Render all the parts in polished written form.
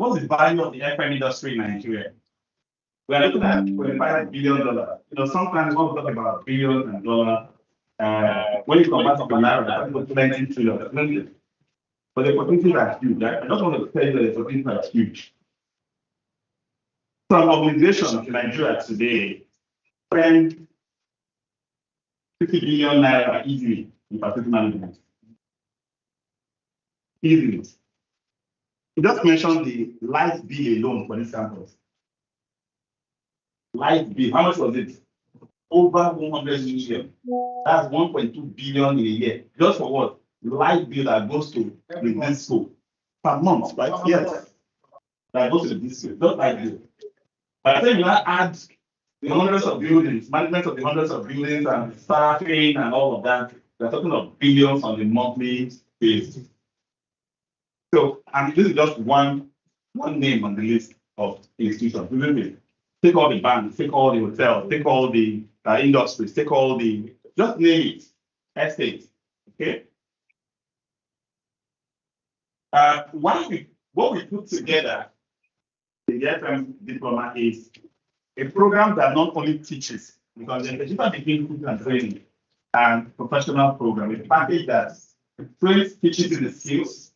what's the value of the FM industry in Nigeria? We are looking at $25 billion. Sometimes when we talk about billions and dollars, when you compare to Naira, that's 19 trillion. But the opportunities are huge. I just want to tell you that the opportunities are huge. Some organizations in Nigeria today spend 50 billion naira easily in facility management. Easily. You just mentioned the light bill alone for this campus. Light bill, how much was it? Over 100 million. That's 1.2 billion in a year. Just for what? Light bill that goes to this school per month, right? Yes. That goes to this school. Just light bill. By the time you add the hundreds of buildings, management of the hundreds of buildings and staffing and all of that, we're talking of billions on a monthly basis. So, and this is just one name on the list of institutions, isn't it? Take all the banks, take all the hotels, take all the industries, take all the, just name it, estates, okay? What we put together in the FM Diploma is a program that not only teaches, because there's a difference between teaching and training and professional program, a package that trains, teaches you the skills,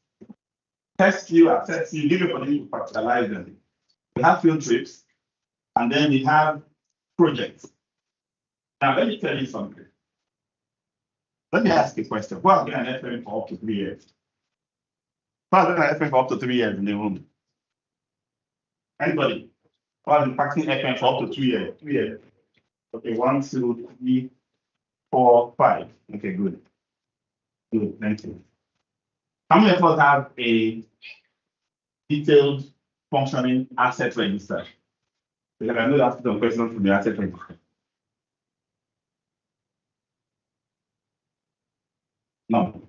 tests you, assess you, give you for you to practicalize them. We have field trips, and then we have projects. Now, let me tell you something. Let me ask you a question. Who has been an FM for up to 3 years? Who has been an FM for up to 3 years in the room? Anybody? Who has been practicing FM for up to 2 years? 3 years. Okay, 1, 2, 3, 4, 5. Okay, good. Good, thank you. How many of us have a detailed functioning asset register? Because I know that's some questions from the asset register. No.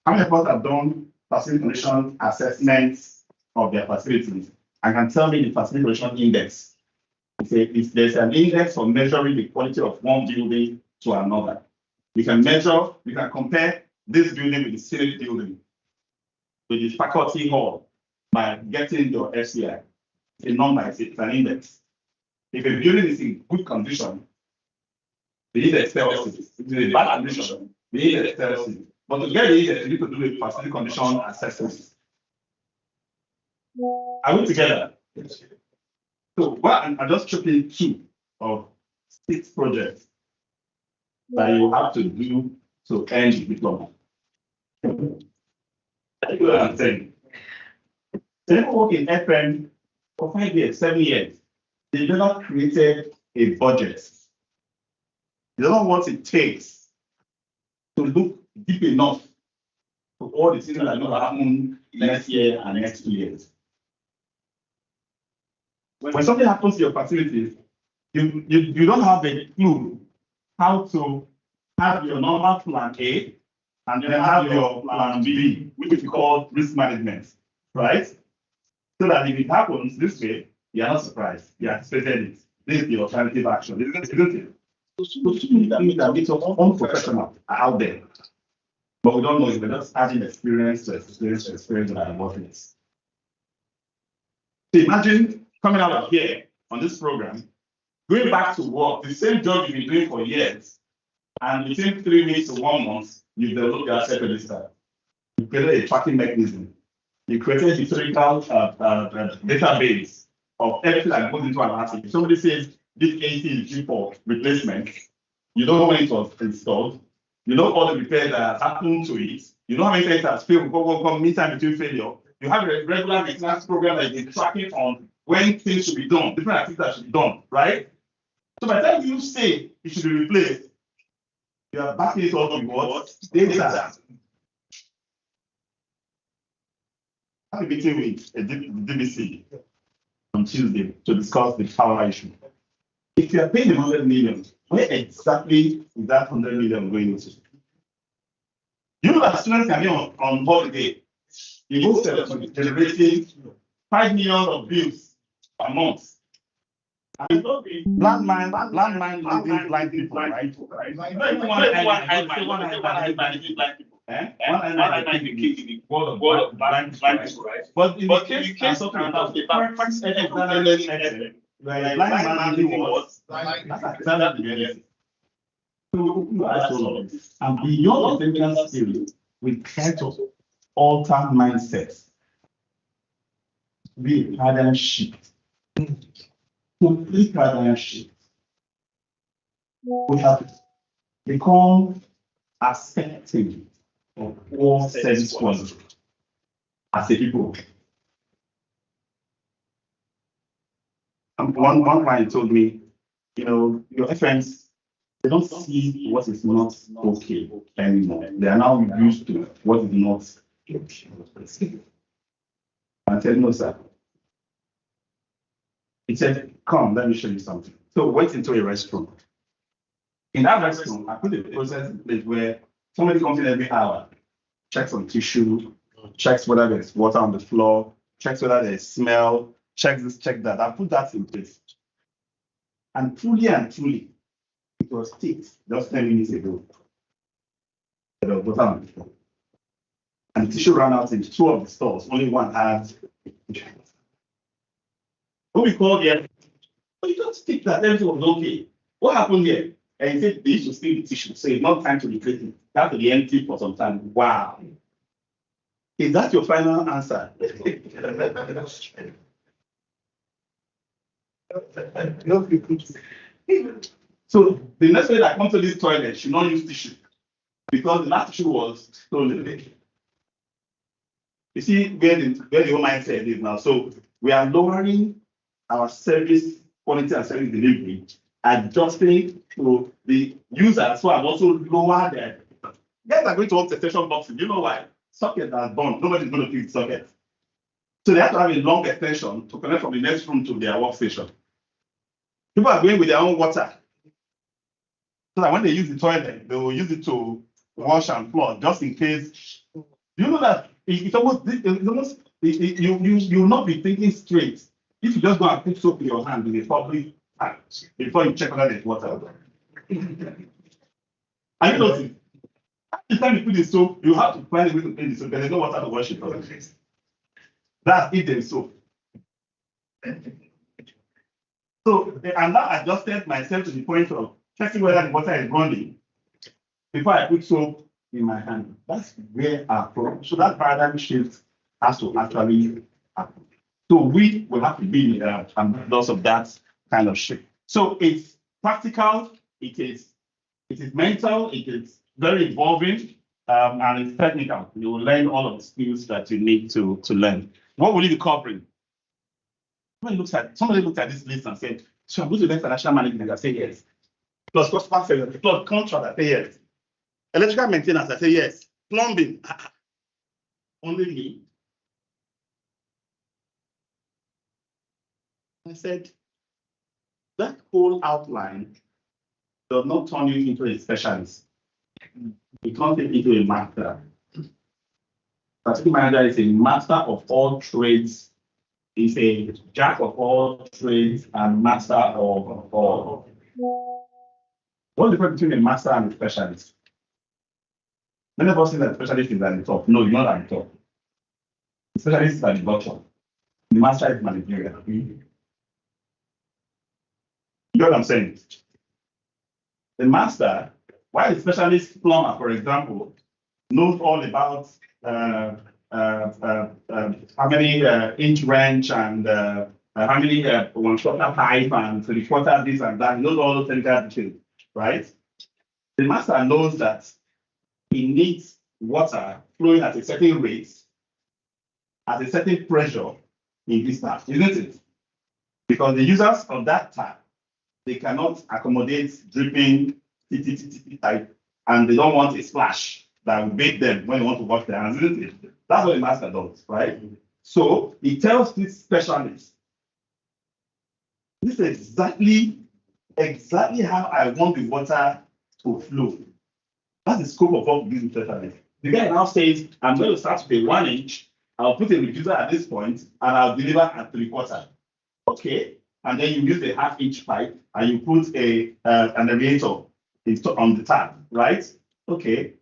How many of us have done facility condition assessments of their facilities and can tell me the facility condition index? If there's an index for measuring the quality of one building to another. We can measure, we can compare this building with the Senate building, with the faculty hall by getting your FCI. It's a number, it's an index. If a building is in good condition, the index tells you. If it's in a bad condition, the index tells you. But to get the index, you need to do a facility condition assessment. Are we together? So, I'm just choosing 2 of 6 projects that you have to do to earn the diploma. That's what I'm saying. People work in FM for 5 years, 7 years. They never created a budget. They don't know what it takes to look deep enough for all the things that are going to happen next year and next 2 years. When something happens to your facilities, you don't have a clue how to have your normal plan A and then have your plan B, which we call risk management, right? So that if it happens this way, you are not surprised. You anticipated it. This is the alternative action, isn't it? So it's unprofessional out there. But we don't know if we're just adding experience to experience that I'm working with. So imagine coming out of here on this program, going back to work, the same job you've been doing for years, and within 3 weeks to 1 month, you've developed your asset register. You created a tracking mechanism. You created a historical database of everything that goes into an asset. If somebody says this AC is due for replacement, you know when it was installed, you know all the repairs that happened to it, you know how many times it has failed, meantime between failure. You have a regular maintenance program that is tracking on when things should be done, different activities that should be done, right? So by the time you say it should be replaced, you are backing it up with what? Data. I have a meeting with the DBC on Tuesday to discuss the power issue. If you are paying 100 million, where exactly is that 100 million going into? You know that students can be on holiday. You go to generating 5 million of bills per month. Blind mind leading blind people, right? One eye blind people. One eye might be key in the world of blind people, right? But in the case I'm talking about the perfect example, where a blind man really was, that's exactly the reality. So we ask all of this. And beyond the technical skill, we try to alter mindsets, be a paradigm shift. Complete paradigm shift. We have become accepting of all service quality as a people. And one client told me, your friends, they don't see what is not okay anymore. They are now used to what is not okay. I said, no, sir. He said, come, let me show you something. So we went into a restroom. In that restroom, I put a process in place where somebody comes in every hour, checks on tissue, checks whether there's water on the floor, checks whether there's smell, checks this, check that. I put that in place. And truly, it was fixed just 10 minutes ago. There was water on the floor. And the tissue ran out in 2 of the stores. Only one had. When we called here, but you don't stick that, everything was okay. What happened here? And he said they used to steal the tissue, so it's not time to replace it. That will be empty for some time. Wow. Is that your final answer? So the next way that comes to this toilet should not use tissue because the last tissue was stolen. You see where the whole mindset is now. So we are lowering our service quality and service delivery, adjusting to the users who have also lowered their. Guys are going to work extension boxes. You know why? Socket are born. Nobody's going to fix socket. So they have to have a long extension to connect from the next room to their workstation. People are going with their own water. So that when they use the toilet, they will use it to wash and floor, just in case. You know that it's almost you will not be thinking straight if you just go and put soap in your hand in a public tank before you check whether there's water. And you know, every time you put the soap, you have to find a way to clean the soap. There's no water to wash it. That's if there's soap. So I now adjusted myself to the point of checking whether the water is running before I put soap in my hand. That's where our problem. So that paradigm shift has to actually happen. So we will have to be ambassadors of that kind of shift. So it's practical, it is mental, it is very involving, and it's technical. You will learn all of the skills that you need to learn. What will you be covering? Somebody looked at this list and said, so I'm going to learn financial management. I say yes. Plus customer service, plus contract, I say yes. Electrical maintenance, I say yes. Plumbing, only me. I said, that whole outline does not turn you into a specialist. It turns you into a master. Strategic manager is a master of all trades. He's a jack of all trades and master of all. What's the difference between a master and a specialist? Many of us think that the specialist is at the top. No, you're not at the top. The specialist is at the bottom. The master is managerial. You know what I'm saying? The master, while the specialist plumber, for example, knows all about how many inch wrench and how many 1/4 pipe and 3/4 this and that. He knows all those technical details, right? The master knows that he needs water flowing at a certain rate, at a certain pressure in this tap, isn't it? Because the users of that tap, they cannot accommodate dripping type, and they don't want a splash that will bait them when they want to wash their hands, isn't it? That's what the master does, right? So he tells this specialist, this is exactly how I want the water to flow. That's the scope of what we do specialist. The guy now says, I'm going to start with a 1 inch, I'll put a reducer at this point, and I'll deliver at 3/4. Okay, and then you use a half-inch pipe, and you put an aerator on the tap, right? Okay.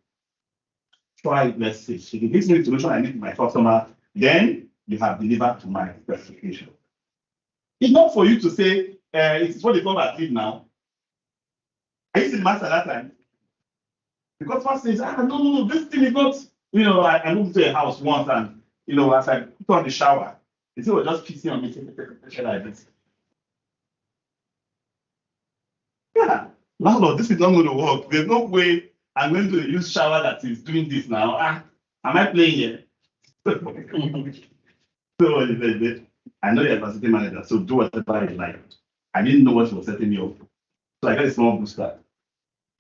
Try it, let's see. If it gives me the solution I need for my customer, then you have delivered to my specification. It's not for you to say, it's what they call achieve now. I used to master that time. The customer says, no, this thing is not, I moved to a house once and, as I put on the shower, they say, well, just pissing on me, like this. Yeah, landlord, this is not going to work. There's no way I'm going to use shower that is doing this now. Am I playing here? So I know you're a facility manager, so do whatever you like. I didn't know what she was setting me up. So I got a small booster.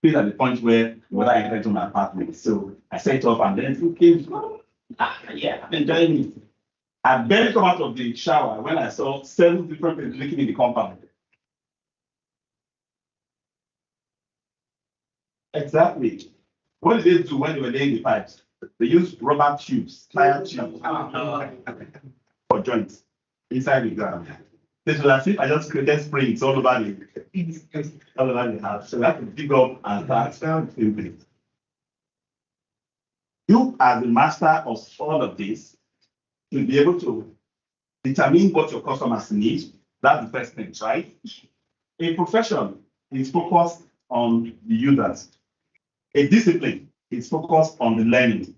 Still at the point where I entered to my apartment. So I set it up and then it came. Yeah, I'm enjoying it. I barely come out of the shower when I saw 7 different people leaking in the compound. Exactly. What did they do when they were laying the pipes? They used rubber tubes, tire tubes for joints inside the ground. This was as if I just created springs all over the house. So we have to dig up and start building. You, as the master of all of this, will be able to determine what your customers need. That's the first thing, right? A profession is focused on the users. A discipline is focused on the learning.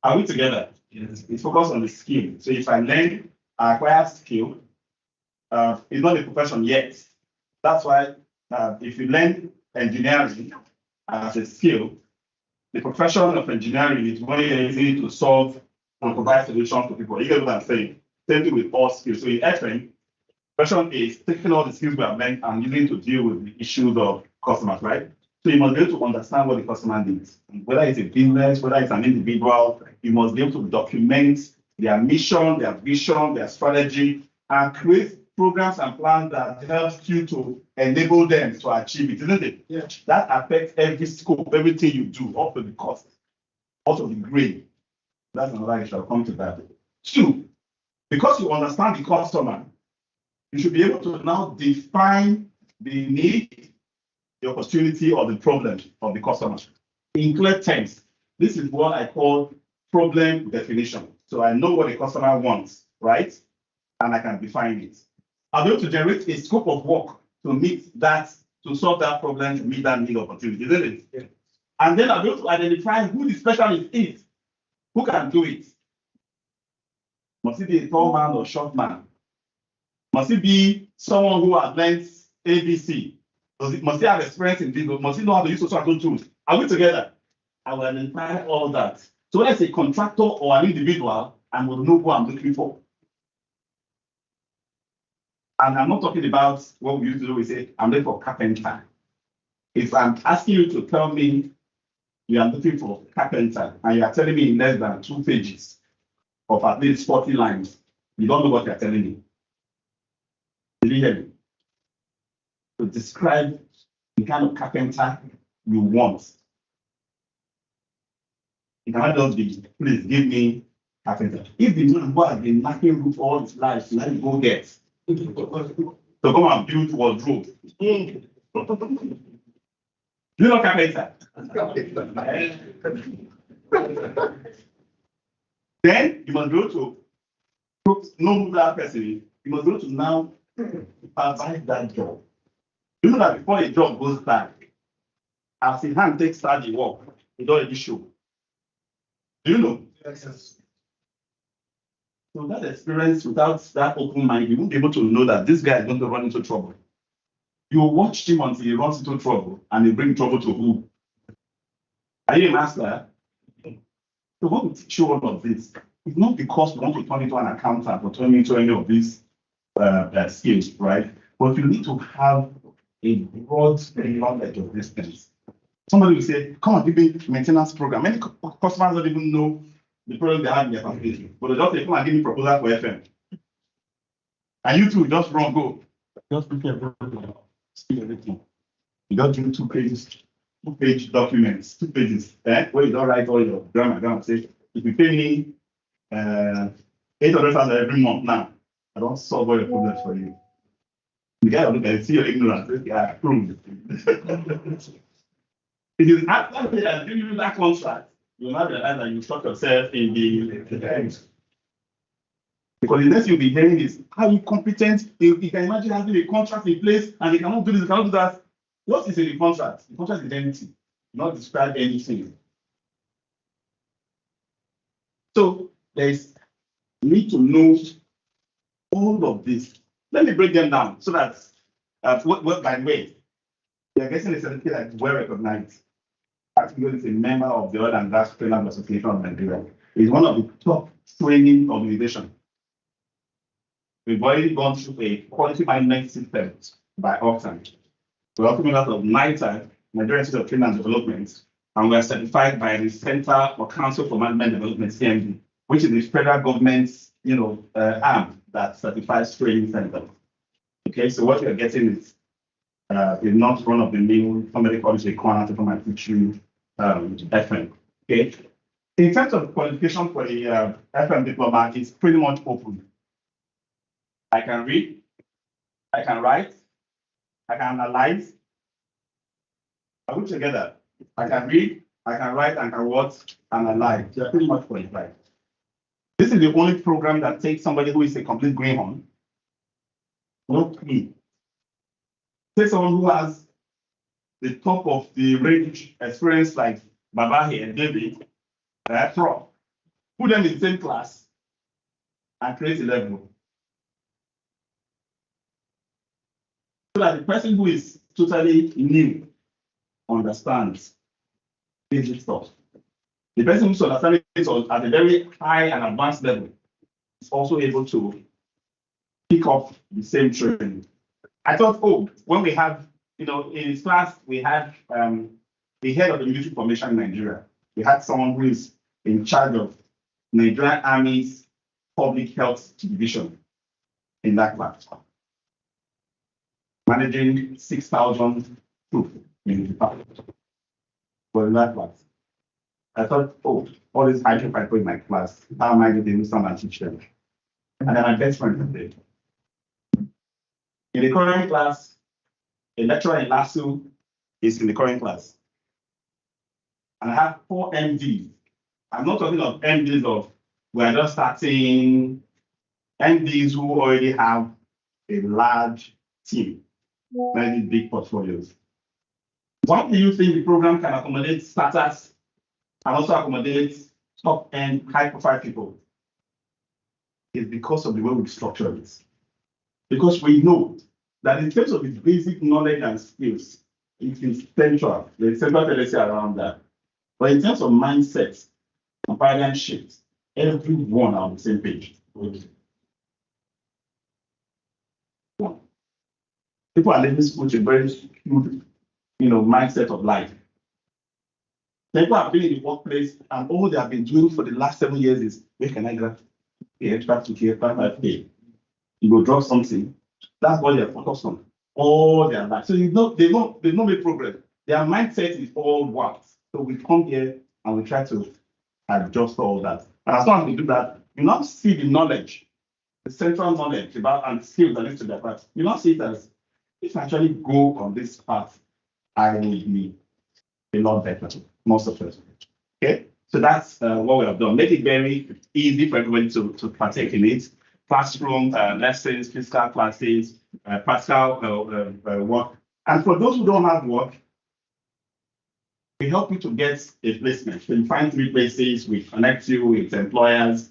Are we together? Yes. It's focused on the skill. So if I learn, I acquire skill. It's not a profession yet. That's why if you learn engineering as a skill, the profession of engineering is very easy to solve and provide solutions to people. You get what I'm saying? Same thing with all skills. So in FM, profession is taking all the skills we have learned and using to deal with the issues of customers, right? So you must be able to understand what the customer needs. Whether it's a business, whether it's an individual, you must be able to document their mission, their vision, their strategy, and create programs and plans that help you to enable them to achieve it, isn't it? Yeah. That affects every scope, everything you do, up to the cost, up to the grade. That's another issue. I'll come to that. 2, because you understand the customer, you should be able to now define the need, the opportunity, or the problem of the customer in clear terms. This is what I call problem definition. So I know what the customer wants, right? And I can define it. I'll be able to generate a scope of work to meet that, to solve that problem, to meet that need opportunity, isn't it? Yeah. And then I'll be able to identify who the specialist is, who can do it. Must it be a tall man or short man? Must it be someone who has learned ABC? Must he have experience in this? Must he know how to use social tools? Are we together? I will identify all that. So when I say contractor or an individual, I will know who I'm looking for. And I'm not talking about what we used to do. We say, I'm looking for carpenter. If I'm asking you to tell me you are looking for carpenter and you are telling me in less than 2 pages of at least 40 lines, you don't know what you're telling me. Did you hear me? To describe the kind of carpenter you want. It cannot just be, please give me carpenter. If the man who has been knocking roof all his life, let him go get. So come and build wardrobe. You know carpenter. Then you must go to know that person. You must go to now provide that job. You know that before a job goes bad, as the hand takes start the work, it already show. Do you know? Yes. So that experience, without that open mind, you won't be able to know that this guy is going to run into trouble. You watch him until he runs into trouble, and he brings trouble to who? Are you a master? So what we teach you all of this, it's not because we want to turn into an accountant or turn into any of these skills, right? But you need to have a broad knowledge of these things. Somebody will say, come and give me maintenance program. Many customers don't even know the product they have in their facility. But they just say, come and give me proposal for FM. And you two just run, go. Just prepare everything. See everything. You just do 2 pages, 2-page documents, 2 pages, where you don't write all your grammar down. Say, if you pay me 800,000 every month now, I don't solve all your problems for you. The guy will look and see your ignorance. Yeah, approved. It is after they are giving you that contract, you now realize that you shot yourself in the end. Because the next you'll be hearing is how incompetent. You can imagine having a contract in place and they cannot do this, they cannot do that. What is in the contract? The contract is empty, not describe anything. So there's need to know all of this. Let me break them down so that by the way, they are getting a certificate that is well recognized. Max-Migold is a member of the Oil and Gas Trainers Association of Nigeria. It's one of the top training organizations. We've already gone through a quality management system by Octan. We're also members of NITA, Nigerian Institute of Training and Development, and we are certified by the Center for Council for Management Development, CMD, which is the federal government's arm that certifies training centers. Okay, so what you're getting is not one of the new somebody calls a requirement from my teaching FM. Okay, in terms of qualification for the FM diploma, it's pretty much open. I can read, I can write, I can analyze. I put together. I can read, I can write, I can what? Analyze. They're pretty much qualified. This is the only program that takes somebody who is a complete greenhorn. No clue. Take someone who has the top of the range experience like Babahi and David, Pro. Put them in the same class and create a level. So that the person who is totally new understands basic stuff. The person who's understanding it at a very high and advanced level is also able to pick up the same training. I thought, when we have, in his class, we had the head of the military formation in Nigeria. We had someone who is in charge of Nigerian Army's public health division in that class, managing 6,000 troops in the department. But in that class, I thought, all these high people in my class, how am I going to do some and teach them? And then my best friend did. In the current class, a lecturer in LASU is in the current class. And I have 4 MDs. I'm not talking of MDs of we're just starting, MDs who already have a large team, very big portfolios. Why do you think the program can accommodate starters and also accommodate top-end, high-profile people? It's because of the way we structure it. Because we know that in terms of its basic knowledge and skills, it is central. There's central tendency around that. But in terms of mindset and paradigm shifts, everyone are on the same page. People are leaving school with a very skewed, mindset of life. People have been in the workplace and all they have been doing for the last 7 years is, where can I get the extra 2K, 5K? You go drop something. That's what they're focused on all their life. So they don't make progress. Their mindset is all warped. So we come here and we try to adjust all that. And as long as we do that, you not see the knowledge, the central knowledge about and skills that needs to be applied. You not see it as, if I actually go on this path, I will be a lot better, most of it. Okay, so that's what we have done. Make it very easy for everybody to partake in it. Classroom lessons, physical classes, practical work. And for those who don't have work, we help you to get a placement. So you find 3 places, we connect you with employers.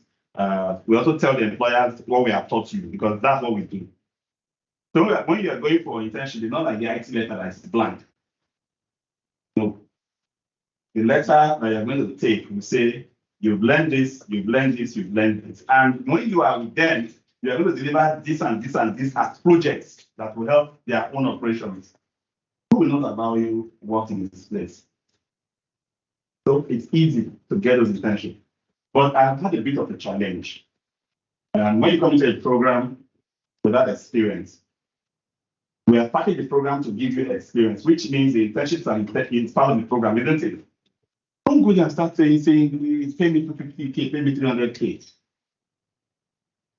We also tell the employers what we have taught you, because that's what we do. So when you are going for internship, it's not like the IT letter that is blank. No. The letter that you're going to take will say, you've learned this, you've learned this, you've learned this. And when you are with them, you are going to deliver this and this and this as projects that will help their own operations. Who will not allow you work in this place? So it's easy to get those internships. But I've had a bit of a challenge. And when you come into a program with that experience, we have packaged the program to give you experience, which means the internships are in part of the program, isn't it? Don't go there and start saying pay me 250K, pay me 300K.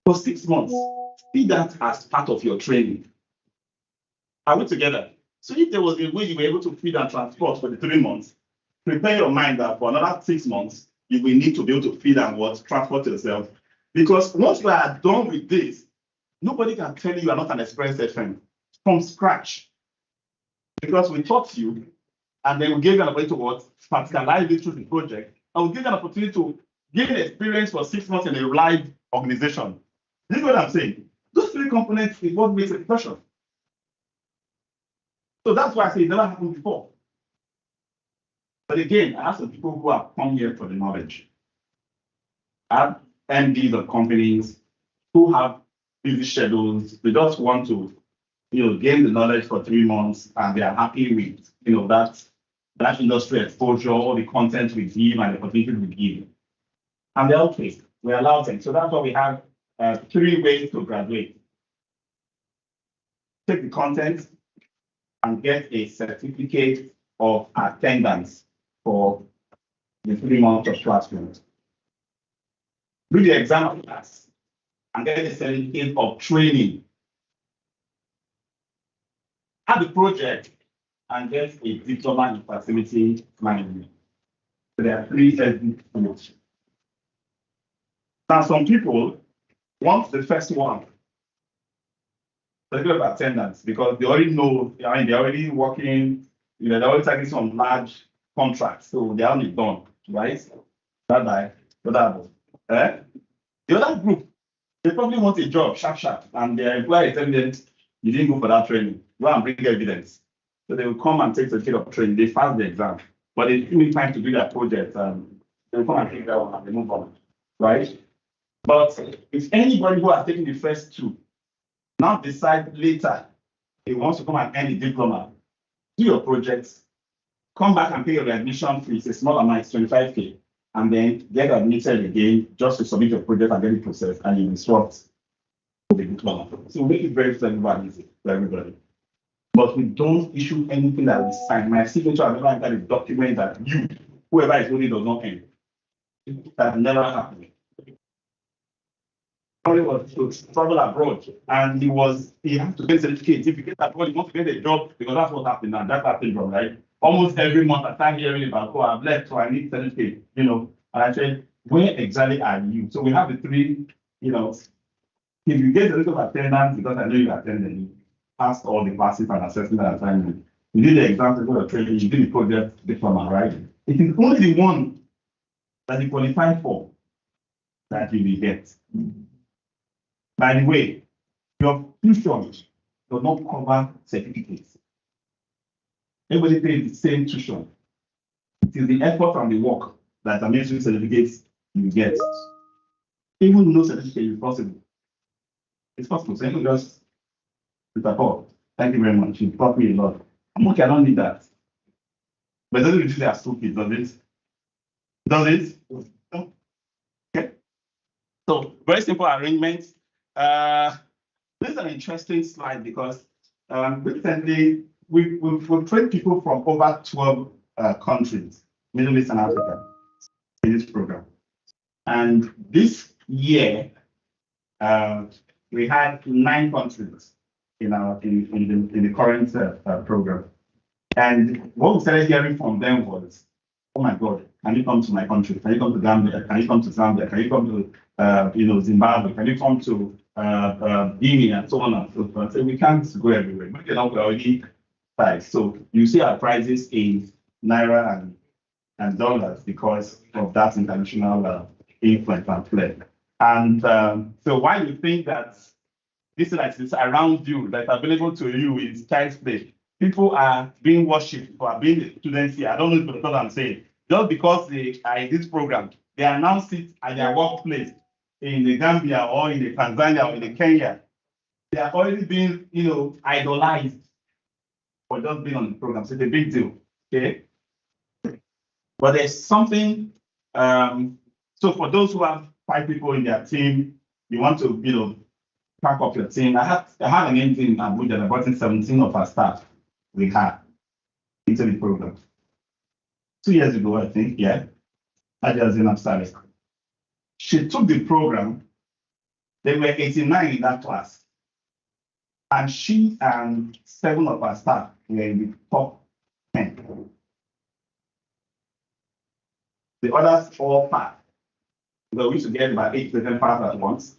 For 6 months, See that as part of your training. Are we together? So if there was a way you were able to feed and transport for the 3 months, prepare your mind that for another 6 months, you will need to be able to feed and transport yourself. Because once you are done with this, nobody can tell you are not an experienced FM from scratch. Because we taught you, and then we gave you an opportunity to practicalize it through the project, and we gave you an opportunity to gain experience for 6 months in a live organization. You know what I'm saying? Those 3 components is what makes it special. So that's why I say it never happened before. But again, I have some people who have come here for the knowledge. I have MDs of companies who have busy schedules. They just want to, gain the knowledge for 3 months, and they are happy with, that industry exposure, all the content we give and the opportunity we give. And they're okay. We allow them. So that's why we have 3 ways to graduate. Take the content and get a certificate of attendance for the 3 months of classroom. Do the exam class and get a certificate of training. Have the project and get a diploma in facility management. So there are 3 certificates. Now, some people want the first one, certificate of attendance, because they already know, they're already working, they're already taking some large contracts, so they're only done, right? Bye-bye. The other group, they probably want a job, sharp, and their employer is telling them, you didn't go for that training, go and bring evidence. So they will come and take the certificate of training, they pass the exam, but they still need time to do their project, and they will come and take that one and they move on, right? But if anybody who has taken the first 2 now decide later he wants to come and earn a diploma, do your projects, come back and pay your admission fee, it's a small amount, it's 25K, and then get admitted again just to submit your project and get it processed, and you instruct the diploma. So we make it very flexible and easy for everybody. But we don't issue anything that we sign. My signature has never entered a document that whoever is holding does not end. That never happened. He was to travel abroad, and he had to get certificates. If you get abroad, you want to get a job, because that's what happened now. That's happening from, right? Almost every month I start hearing about, I've left, so I need certificate, And I said, where exactly are you? So we have the 3, if you get a little attendance, because I know you attended, you passed all the classes and assessment and assignment. You did the exam, you go to training, you did the project diploma, right? It is only the one that you qualify for that you will get. By the way, your tuition does not cover certificates. Everybody pays the same tuition. It is the effort and the work that makes you certificates you get. Even no certificate is possible. It's possible. So you just Paul, thank you very much. You taught me a lot. I'm okay, I don't need that. But it doesn't reduce their stupid, does it? Does it? No. Okay. So very simple arrangement. This is an interesting slide because recently we've trained people from over 12 countries, Middle East and Africa, in this program. And this year, we had 9 countries in the current program. And what we started hearing from them was, oh my God, can you come to my country? Can you come to Gambia? Can you come to Zambia? Can you come to Zimbabwe? Can you come to Guinea, and so on and so forth? So we can't go everywhere. But we're already priced. So you see our prices in Naira and dollars because of that international influence and play. And so why you think that this is around you, that's available to you is child's play. People are being worshipped for being students here. I don't know if what I'm saying. Just because they are in this program, they announce it at their workplace in the Gambia or in the Tanzania or in the Kenya. They are already being, idolized for just being on the program. So it's a big deal. Okay. But there's something. So for those who have 5 people in their team, you want to, pack up your team. I had an engine in Abuja. I brought in 17 of our staff we had into the program. 2 years ago, I think, yeah. She took the program There were 89 in that class. And she and 7 of her staff were in the top 10. The others all passed. So we used to get about 8% pass at once,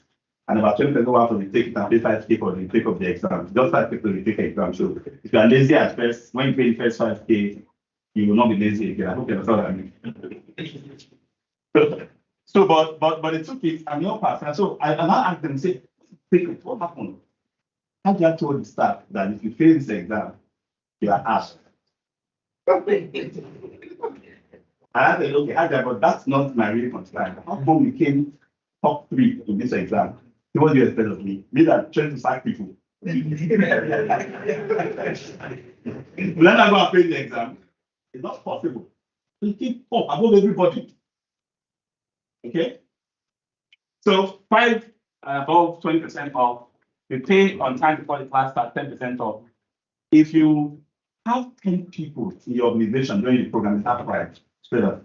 and about 20% go out of the take it and pay 5K for the take of the exam. Just 5K for the take exam. So if you are lazy at first, when you pay the first 5K, you will not be lazy again. I hope you understand what I mean. But they took it and no pass. And so I now asked them, say, what happened? How do you told the staff that if you fail this exam, you are asked? I said, okay, but that's not my real concern. How come we came top 3 in this exam? What do you expect of me? Me that trying to sack people. Will I not go and fail the exam? It's not possible. We keep up above everybody. Okay? So 5 above 20% off. You pay on time before the class starts, 10% off. If you have 10 people in your organization during the program, it's half price. Straight up.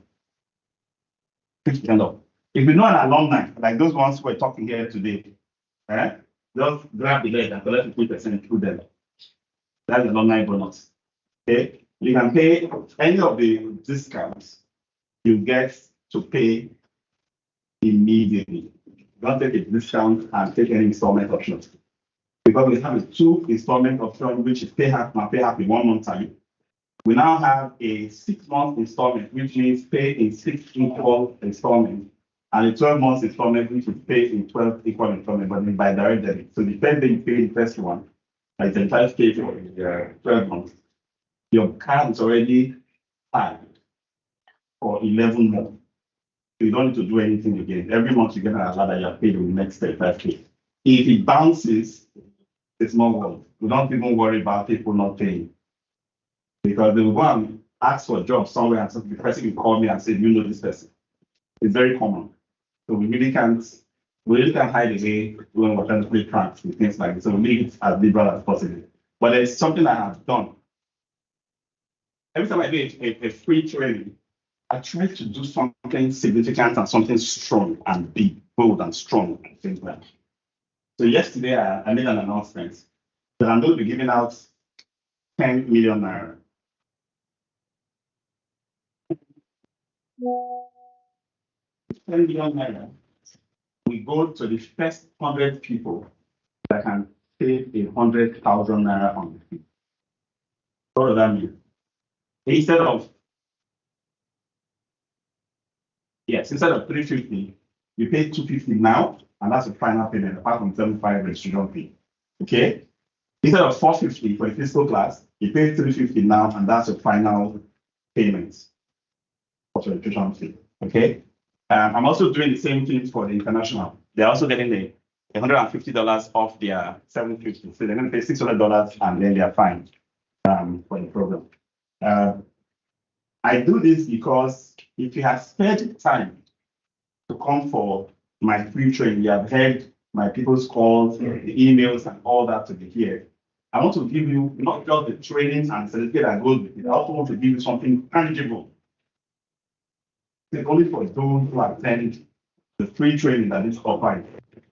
50% off. If you know an alumni, like those ones who are talking here today, just grab the leg and collect 50% through them. That's the alumni bonus. Okay? You can pay any of the discounts you get to pay immediately. Don't take a discount and take any installment options. Because we have a 2 installment option, which is pay half in 1 month time. We now have a 6-month installment, which means pay in 6 equal installments, and a 12-month installment, which is pay in 12 equal installments, but by direct debit. So the first day you pay the first one, like the entire pay for 12 months, your card is already tagged for 11 months. So you don't need to do anything again. Every month you get an alert that you are paid in the next 35K. If it bounces, it's more work. We don't even worry about people not paying. Because they will go and ask for a job somewhere and the person will call me and say, you know this person. It's very common. So we really can't hide away when we're trying to play pranks and things like this. So we make it as liberal as possible. But there's something I have done. Every time I do a free training, I try to do something significant and something strong and big, bold and strong and things like that. So yesterday I made an announcement that I'm going to be giving out 10 million naira. 10 million naira. We go to the first 100 people that can save 100,000 naira on the fee. What does that mean? Instead of 350, you pay 250 now, and that's the final payment, apart from 75 registration fee. Okay? Instead of 450 for a physical class, you pay 350 now, and that's the final payment for the registration fee. Okay? I'm also doing the same thing for the international. They're also getting the $150 off their $750. So they're going to pay $600 and then they're fine for the program. I do this because if you have spent time to come for my free training, you have heard my people's calls, the emails, and all that to be here. I want to give you not just the training and certificate that goes with it. I also want to give you something tangible. It's only for those who attend the free training that is offered.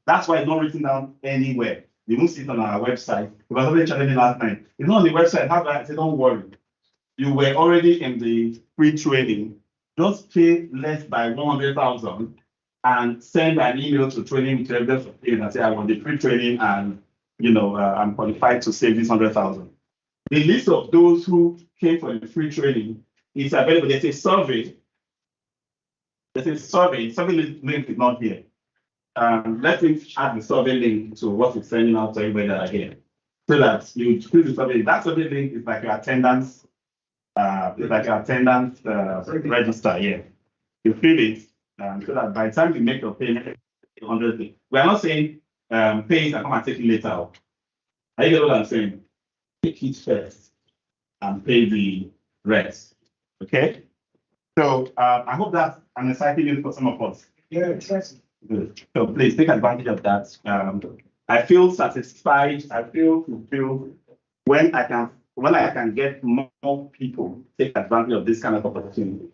That's why it's not written down anywhere. You won't see it on our website. Because somebody challenged me last night. It's not on the website. How do I say, don't worry. You were already in the free training. Just pay less by 100,000 and send an email to training materials and say, I want the free training and I'm qualified to save this 100,000. The list of those who came for the free training is available. There's a survey. Survey link is not here. Let me add the survey link to what we're sending out to everybody that are here. So that you fill the survey. That survey link is like your attendance. Register. Yeah, you fill it so that by the time you make your payment, 100. We are not saying pay it and come and take it later. Are you get what I'm saying? Take it first and pay the rest. Okay. So I hope that's an exciting news for some of us. Yeah, exactly. Good. So please take advantage of that. I feel satisfied. I feel fulfilled when I can get more people take advantage of this kind of opportunity.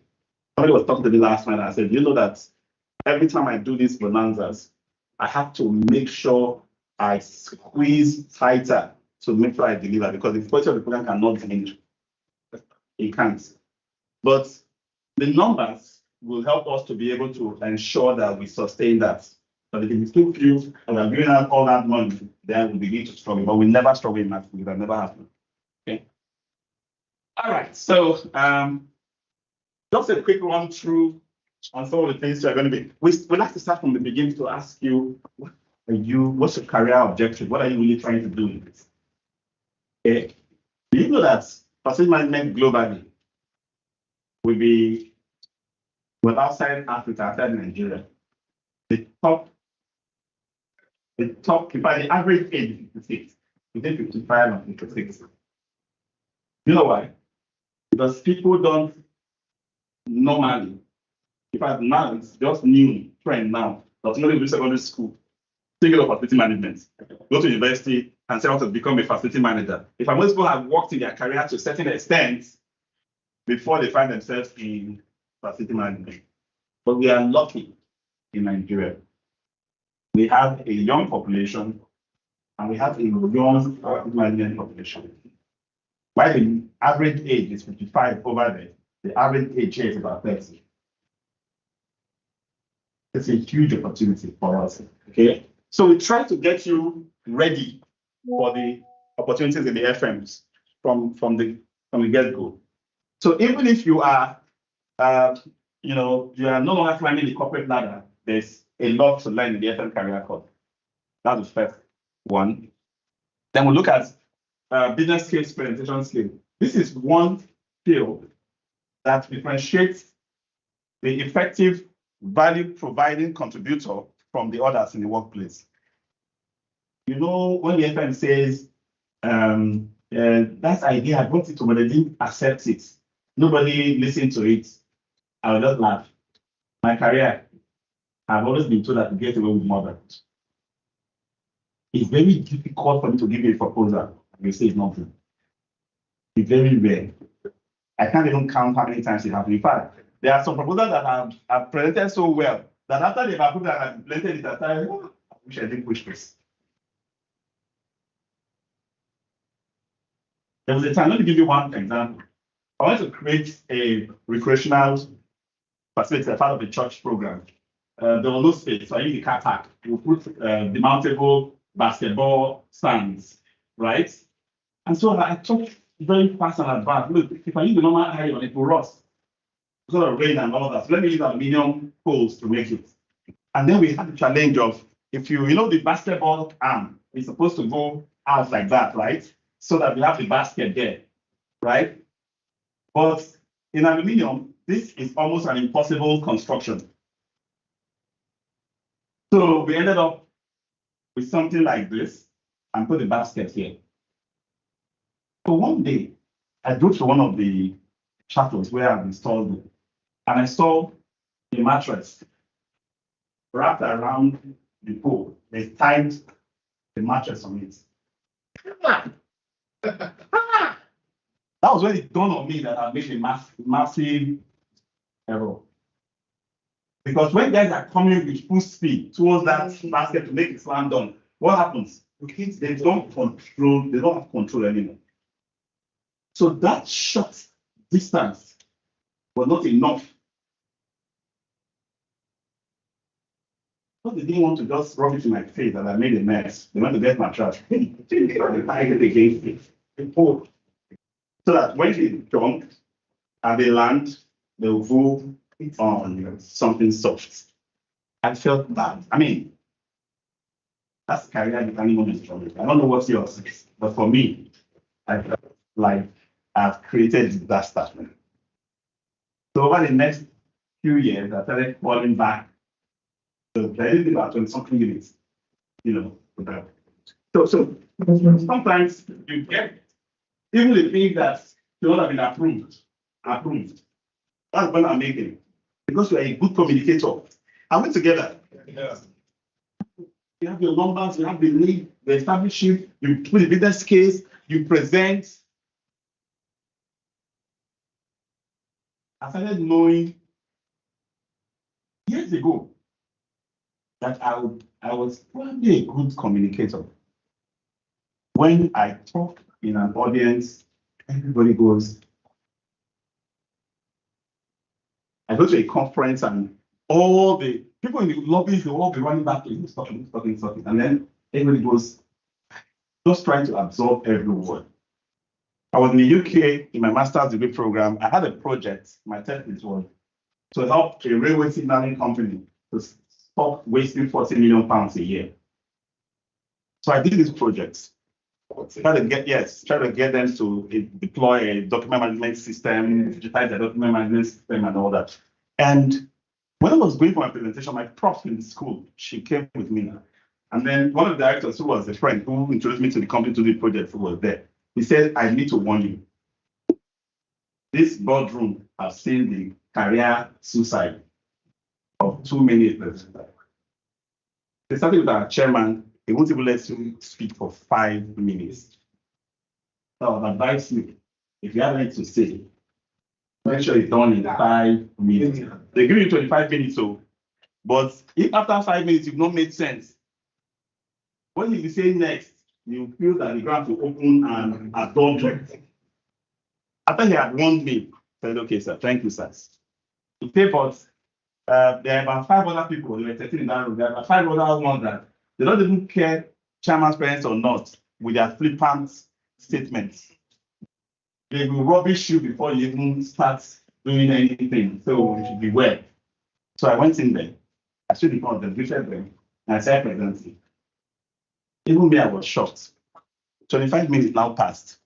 Somebody was talking to me last night and I said, you know that every time I do these bonanzas, I have to make sure I squeeze tighter to make sure I deliver, because the quality of the program cannot change. It can't. But the numbers will help us to be able to ensure that we sustain that. But if we still feel and we're giving out all that money, then we begin to struggle. But we never struggle in math. It will never happen. Okay. All right. So just a quick run through on some of the things you're going to be. We like to start from the beginning to ask you, what's your career objective? What are you really trying to do in this? Okay. Do you know that facility management globally will be, outside Africa, outside Nigeria, the top, in fact, the average age is 56, between 55 and 56. You know why? Because people don't normally, in fact, now it's just new trend now. Not only do secondary school, think of facility management, go to university and say I want to become a facility manager. If most people have worked in their career to a certain extent before they find themselves in facility management. But we are lucky in Nigeria. We have a young population and we have a young facility management population. While the average age is 55 over there, the average age here is about 30. It's a huge opportunity for us. Okay. So we try to get you ready for the opportunities in the FMs from the get-go. So even if you are, you are no longer climbing the corporate ladder, there's a lot to learn in the FM career course. That's the first one. Then we look at business skills, presentation skills. This is one field that differentiates the effective value-providing contributor from the others in the workplace. You know, when the FM says, that idea, I brought it to, but they didn't accept it. Nobody listened to it. I will just laugh. My career, I've always been told that to get away with murder. It's very difficult for me to give you a proposal and you say it's not true. It's very rare. I can't even count how many times it happened. In fact, there are some proposals that have presented so well that after they've approved and I've implemented it, I thought, oh, I wish I didn't push this. There was a time, let me give you one example. I wanted to create a recreational facility as part of the church program. There was no space, so I used the car park. We put demountable basketball stands, right? And so I talked very fast and advanced. Look, if I use the normal iron on it, will rust. Because of rain and all that. So let me use aluminum poles to make it. And then we had the challenge of, if you know the basketball arm is supposed to go out like that, right? So that we have the basket there, right? But in aluminum, this is almost an impossible construction. So we ended up with something like this and put the basket here. So one day, I drove to one of the chapels where I've installed it, and I saw a mattress wrapped around the pole. They tied the mattress on it. That was when it dawned on me that I made a massive error. Because when guys are coming with full speed towards that basket to make it slam dunk, what happens? They don't have control anymore. So that short distance was not enough. But they didn't want to just rub it in my face that I made a mess. They want to get my trash. They target against it. They pull. So that when they jump and they land, they will go on something soft. I felt bad. I mean, that's career defining moment for me. I don't know what's yours is, but for me, I felt like I've created a disaster. So over the next few years, I started falling back. So I did about 20-something units, So sometimes you get even the things that should not have been approved. That's when I'm making. Because you are a good communicator. Are we together? Yeah. You have your numbers, you have the lead, the establishment, you put the business case, you present. I started knowing years ago that I was probably a good communicator. When I talk in an audience, everybody goes. I go to a conference and all the people in the lobbies, they will all be running back to talking. And then everybody goes, just trying to absorb every word. I was in the UK in my master's degree program. I had a project, my thesis was to help a railway signaling company to stop wasting 40 million pounds a year. So I did this project. Try to get them to deploy a document management system, digitize the document management system and all that. And when I was going for my presentation, my prof in school, she came with me. And then one of the directors, who was a friend who introduced me to the company to do the project, who was there, he said, I need to warn you. This boardroom has seen the career suicide of too many people. They started with our chairman. He won't even let you speak for 5 minutes. So I would advise you, if you have anything to say, make sure it's done in 5 minutes. They give you 25 minutes, but if after 5 minutes you've not made sense, what you say next, you feel that the ground will open and absorb you. After he had warned me, I said, okay, sir, thank you, sir. He said, but there are about 5 other people who were sitting in that room. There are about 5 other ones that they don't even care chairman's parents or not with their flippant statements. They will rubbish you before you even start doing anything. So you should beware. So I went in there. I stood in front of them, greeted them, and I said, presenting. Even me, I was shocked. 25 minutes now passed.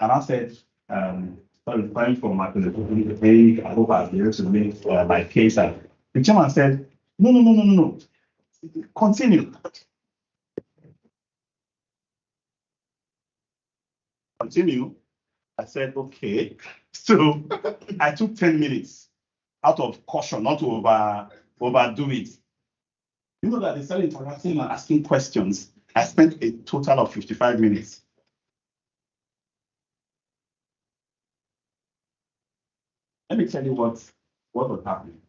And I said, sorry, thank for my presentation. I hope I'll be able to make my case. The chairman said, no. Continue. I said, okay. So I took 10 minutes out of caution, not to overdo it. You know that they started interacting and asking questions. I spent a total of 55 minutes. Let me tell you what was happening.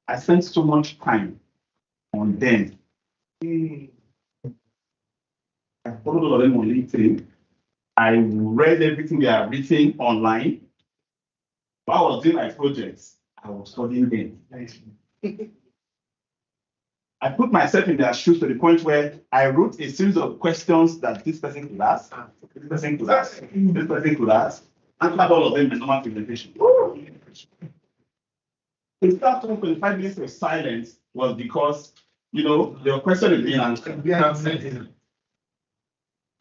I spent so much time on them. I followed all of them on LinkedIn. I read everything they are written online. While I was doing my projects, I was studying them. I put myself in their shoes to the point where I wrote a series of questions that this person could ask, this person could ask, this person could ask, answered all of them in normal presentation. The start of 25 minutes of silence was because, your question is being answered.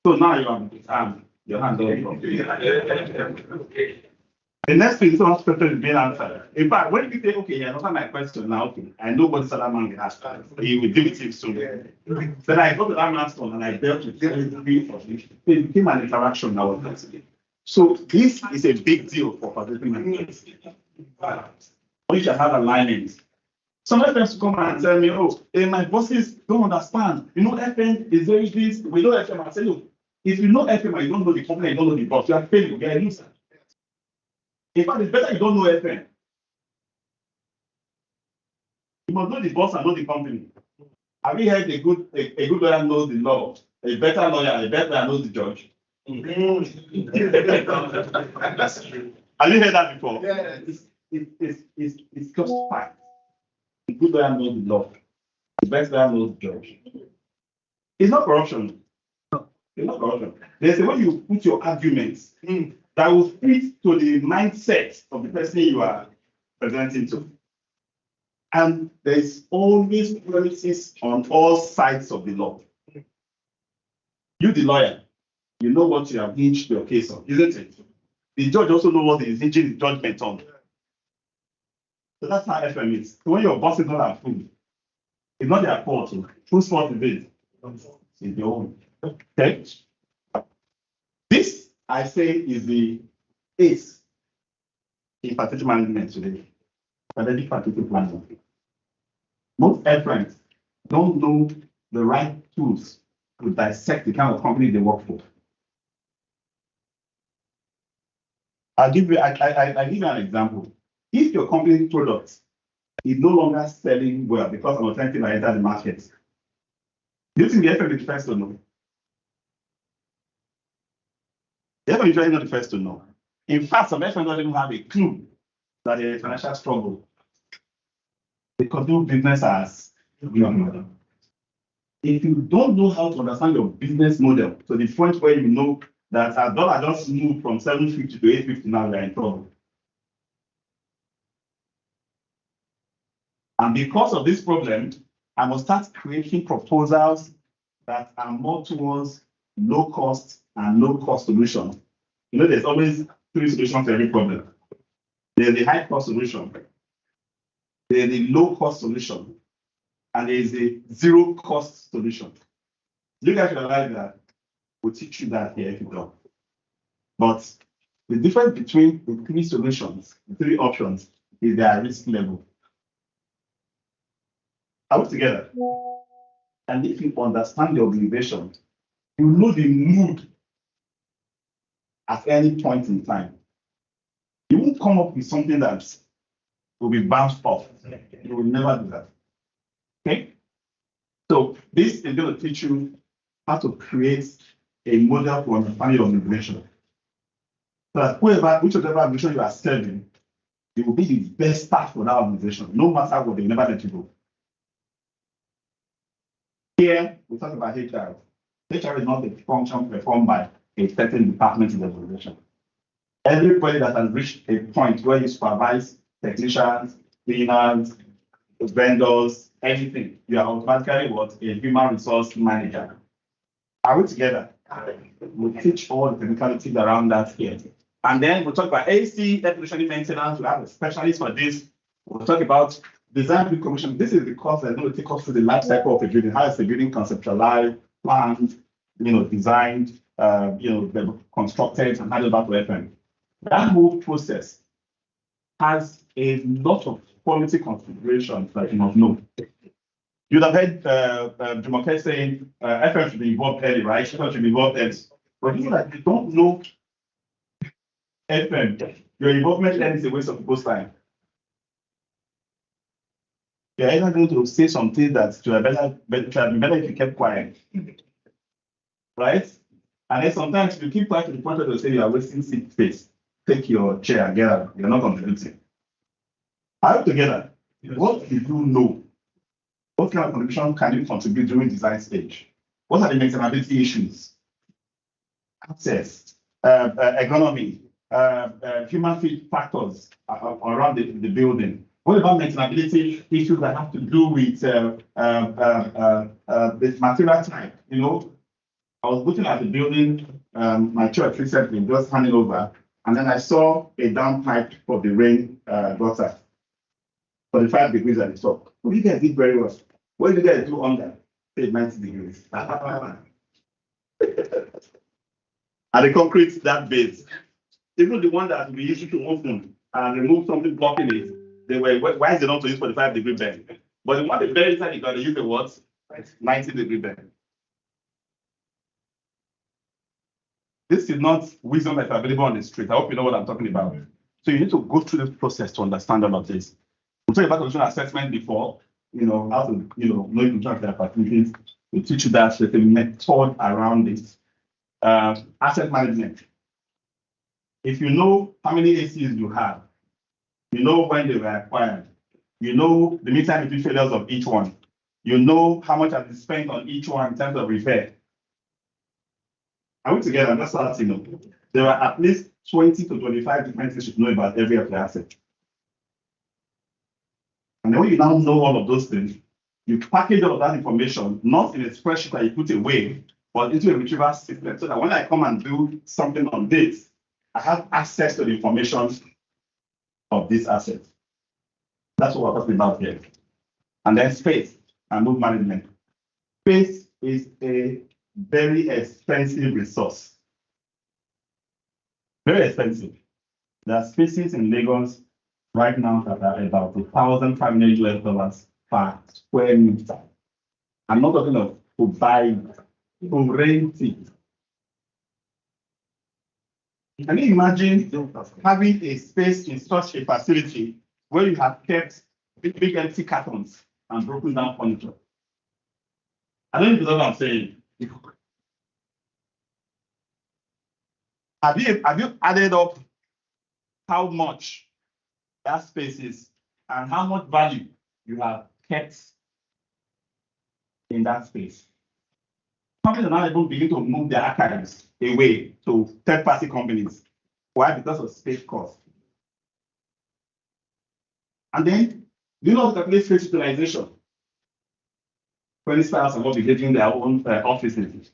So now you have your hand up. The next thing someone's question is being answered. In fact, when you say, okay, you answer my question now, okay, I know what this other man will ask. He will deal with it soon. Then I got to that man's phone and I dealt with it. It became an interaction now. So this is a big deal for participants. We should have alignment. Some friends come and tell me, my bosses don't understand. FM is very this. We know FM. I say, look, if you know FM and you don't know the company, you don't know the boss, you are failing, you are a loser. In fact, it's better you don't know FM. You must know the boss and know the company. Have you heard a good lawyer knows the law, a better lawyer knows the judge? Have you heard that before? Yeah. It's just fact. A good lawyer knows the law. The best lawyer knows the judge. It's not corruption. It's not corruption. There's a way you put your arguments that will fit to the mindset of the person you are presenting to. And there's always premises on all sides of the law. You, the lawyer, you know what you have hinged your case on, isn't it? The judge also knows what he's hinging his judgment on. So that's how FM is. So when your boss is not approved, it's not their fault. Whose fault is it? It's your own. Okay? This, I say, is the ace in strategic management today. Strategic planning. Most friends don't know the right tools to dissect the kind of company they work for. I'll give you an example. If your company's product is no longer selling well because an alternative I entered the market. Do you think the FM is the first to know? The FM is really not the first to know. In fact, some FM don't even have a clue that there is financial struggle. They continue business as normal. If you don't know how to understand your business model to the point where you know that a dollar just moved from 750 to 850, now you're in trouble. And because of this problem, I must start creating proposals that are more towards low cost and low cost solutions. You know, there's always 3 solutions to every problem. There's the high cost solution, there's the low cost solution, and there's a zero cost solution. You guys realize that we'll teach you that here if you don't. But the difference between the 3 solutions, the 3 options, is their risk level. Are we together? And if you understand the organization, you know the mood at any point in time. You won't come up with something that will be bounced off. You will never do that. Okay? So this is going to teach you how to create a model for understanding your organization. So that whichever organization you are serving, it will be the best start for that organization, no matter what, they will never let you go. Here, we talk about HR. HR is not a function performed by a certain department in the organization. Everybody that has reached a point where you supervise technicians, cleaners, vendors, anything, you are automatically what? A human resource manager. Are we together? We'll teach all the technicalities around that here. And then we'll talk about AC, air conditioning maintenance. We'll have a specialist for this. We'll talk about design build commission. This is the course that's going to take us through the life cycle of a building. How is the building conceptualized, planned, designed, constructed, and handed back to FM. That whole process has a lot of quality considerations that you must know. You'd have heard Jumoke saying FM should be involved early, right? FM should be involved early. But people that you don't know FM, your involvement early is a waste of people's time. You're either going to say something that should have been better if you kept quiet. Right? And then sometimes you keep quiet to the point where they say you are wasting seat space. Take your chair and get out. You're not contributing. Are you together? Yes. What do you know? What kind of contribution can you contribute during design stage? What are the maintainability issues? Access, ergonomy, human factors around the building. What about maintainability issues that have to do with material type? I was looking at the building, my church recently, just handing over, and then I saw a downpipe for the rain gutter, 45 degrees at the top. Well, you guys did very well. What did you guys do under? Say 90 degrees. And the concrete, that base. Even the one that we used to open and remove something blocking it, they were wise enough to use 45-degree bend. But the one they buried inside, you got to use the what? 90-degree bend. This is not wisdom that's available on the street. I hope you know what I'm talking about. So you need to go through this process to understand all of this. We talked about condition assessment before, how to, know if you track the opportunities. We teach you that there's a method around this. Asset management. If you know how many ACs you have, you know when they were acquired, you know the meantime between failures of each one, you know how much has been spent on each one in terms of repair. Are we together? That's what I know. There are at least 20 to 25 different things you should know about every of the asset. And then when you now know all of those things, you package all of that information, not in a spreadsheet that you put away, but into a retrieval system, so that when I come and do something on this, I have access to the information of this asset. That's what we're talking about here. And then space and mood management. Space is a very expensive resource. Very expensive. There are spaces in Lagos right now that are about $1,500 per square meter. I'm not talking of to buy, to rent it. Can you imagine having a space in such a facility where you have kept big empty cartons and broken down furniture. I don't know if you know what I'm saying. Have you added up how much that space is and how much value you have kept in that space? Companies are now even beginning to move their archives away to third-party companies. Why? Because of space cost. And then, you know, calculate space utilization. 20 staff are not getting their own offices.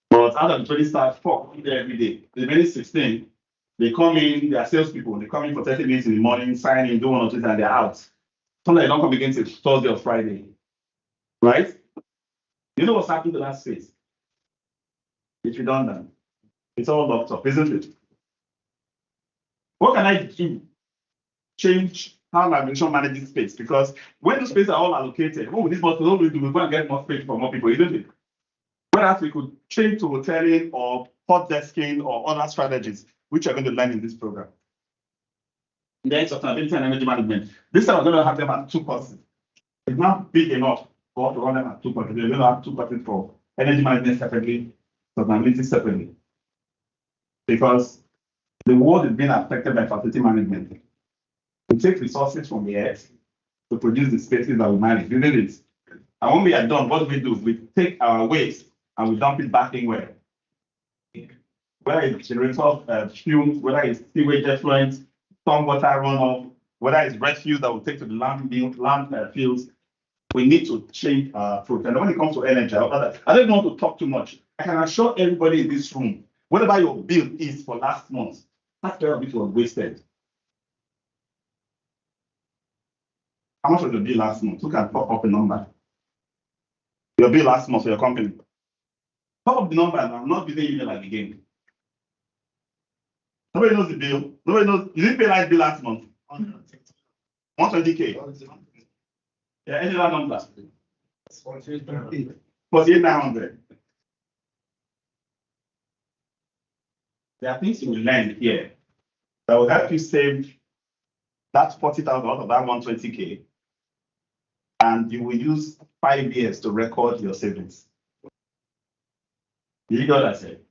But out of the 20 staff, 4 come there every day. The remaining 16, they come in, they are salespeople. They come in for 30 minutes in the morning, sign in, do one or two, and they're out. Sometimes they don't come again till Thursday or Friday. Right? You know what's happening to that space? It's redundant. It's all locked up, isn't it? What can I do? Change how my organization manages space, because when the spaces are all allocated, what we need more to do, we go and get more space for more people, isn't it? Whereas we could change to hoteling or hot desking or other strategies, which are going to learn in this program. Then sustainability and energy management. This time we're going to have them at 2 courses. It's not big enough for us to run them at 2 courses. We're going to have 2 courses for energy management separately, sustainability separately. Because the world is being affected by facility management. We take resources from the earth to produce the spaces that we manage, isn't it? And when we are done, what do? We take our waste and we dump it back in where? Whether it's generator fumes, whether it's sewage effluent, stormwater runoff, whether it's refuse that we take to the landfills, we need to change our approach. And when it comes to energy, I don't want to talk too much. I can assure everybody in this room, whatever your bill is for last month, that part of it was wasted. How much was your bill last month? Who can pop up a number? Your bill last month for your company. Pop up the number, and I'm not giving you like again. Nobody knows the bill. Nobody knows. You didn't pay light bill last month. 120K. Yeah, any other number? 48,900. There are things you will learn here that will help you save that 40,000 out of that 120K, and you will use 5 years to record your savings. You know what I said?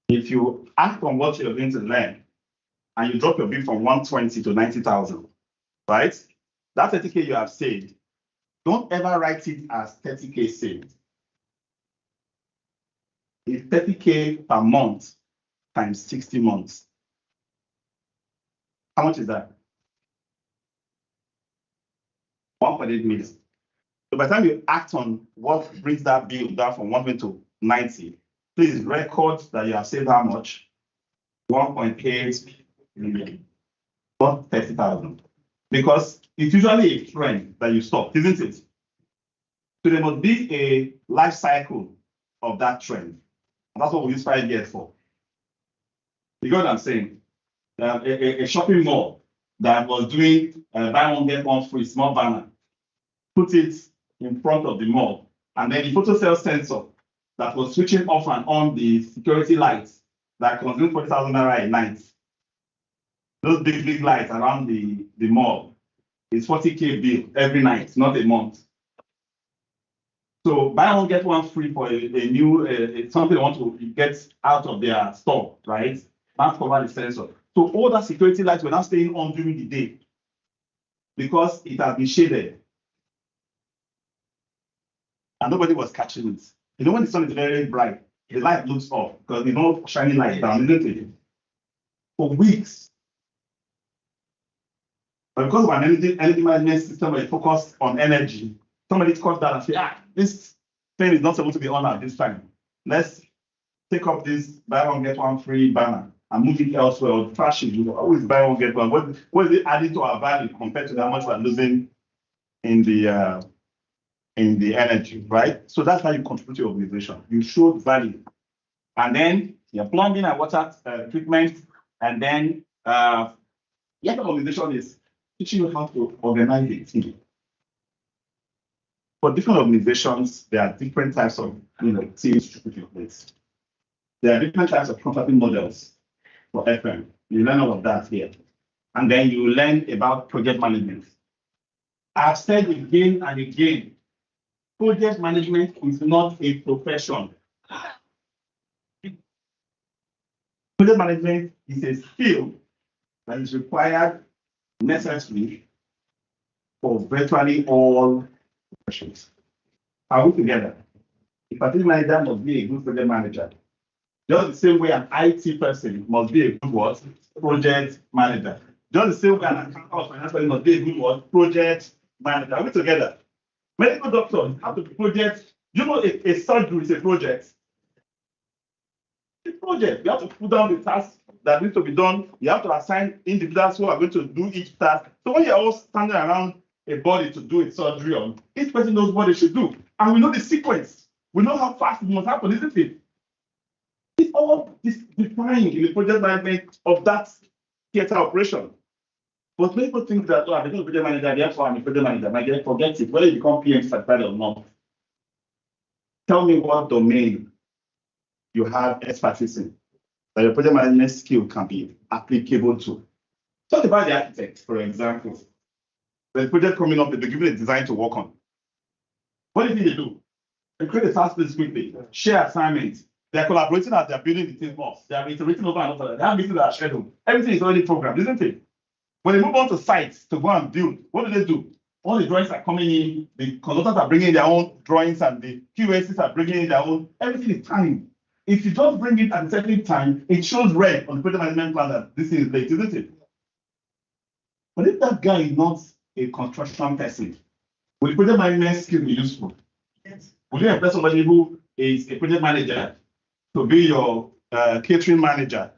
If you act on what you're going to learn and you drop your bill from 120 to 90,000, right? That 30K you have saved, don't ever write it as 30K saved. It's 30K per month times 60 months. How much is that? 1.8 million. So by the time you act on what brings that bill down from 120 to 90, please record that you have saved how much? 1.8 million, not 30,000. Because it's usually a trend that you stop, isn't it? So there must be a life cycle of that trend. And that's what we use 5 years for. You get what I'm saying? A shopping mall that was doing buy one, get one free small banner, put it in front of the mall, and then the photo cell sensor that was switching off and on the security lights that consumed 40,000 naira a night. Those big lights around the mall is 40K bill every night, not a month. So buy one, get one free for a new something they want to get out of their store, right? Not cover the sensor. So all that security lights were now staying on during the day because it has been shaded. And nobody was catching it. You know, when the sun is very bright, the light looks off because there's no shining light down, isn't it? For weeks. But because of an energy management system where it focused on energy, somebody caught that and said, this thing is not supposed to be on at this time. Let's take up this buy one, get one free banner and move it elsewhere or trash it. You always buy one, get one. What is it adding to our value compared to how much we're losing in the energy, right? So that's how you contribute to your organization. You show value. And then your plumbing and water treatment, and then the other organization is teaching you how to organize a team. For different organizations, there are different types of teams to put in place. There are different types of contracting models for FM. You learn all of that here. And then you learn about project management. I've said again and again, project management is not a profession. Project management is a skill that is required, necessary for virtually all professions. Are we together? A project manager must be a good project manager. Just the same way an IT person must be a good what? Project manager. Just the same way an accountant or finance person must be a good what? Project manager. Are we together? Medical doctors have to be project. You know, a surgery is a project. It's a project. You have to put down the tasks that need to be done. You have to assign individuals who are going to do each task. So when you're all standing around a body to do a surgery on, each person knows what they should do. And we know the sequence. We know how fast it must happen, isn't it? It's all defined in the project management of that theater operation. But many people think that, oh, I'm a project manager, therefore I'm a project manager. My guy, forget it, whether you become PM certified or not. Tell me what domain you have expertise in that your project management skill can be applicable to. Talk about the architect, for example. There's a project coming up, they'll be given a design to work on. What do you think they do? They create a task list quickly, share assignments. They're collaborating as they're building the thing up. They're iterating over and over. They have meetings that are scheduled. Everything is already programmed, isn't it? When they move on to sites to go and build, what do? All the drawings are coming in, the consultants are bringing their own drawings, and the QAs are bringing in their own. Everything is timed. If you don't bring it at a certain time, it shows red on the project management plan that this is late, isn't it? But if that guy is not a construction person, will the project management skill be useful? Yes. Will you employ somebody who is a project manager to be your catering manager?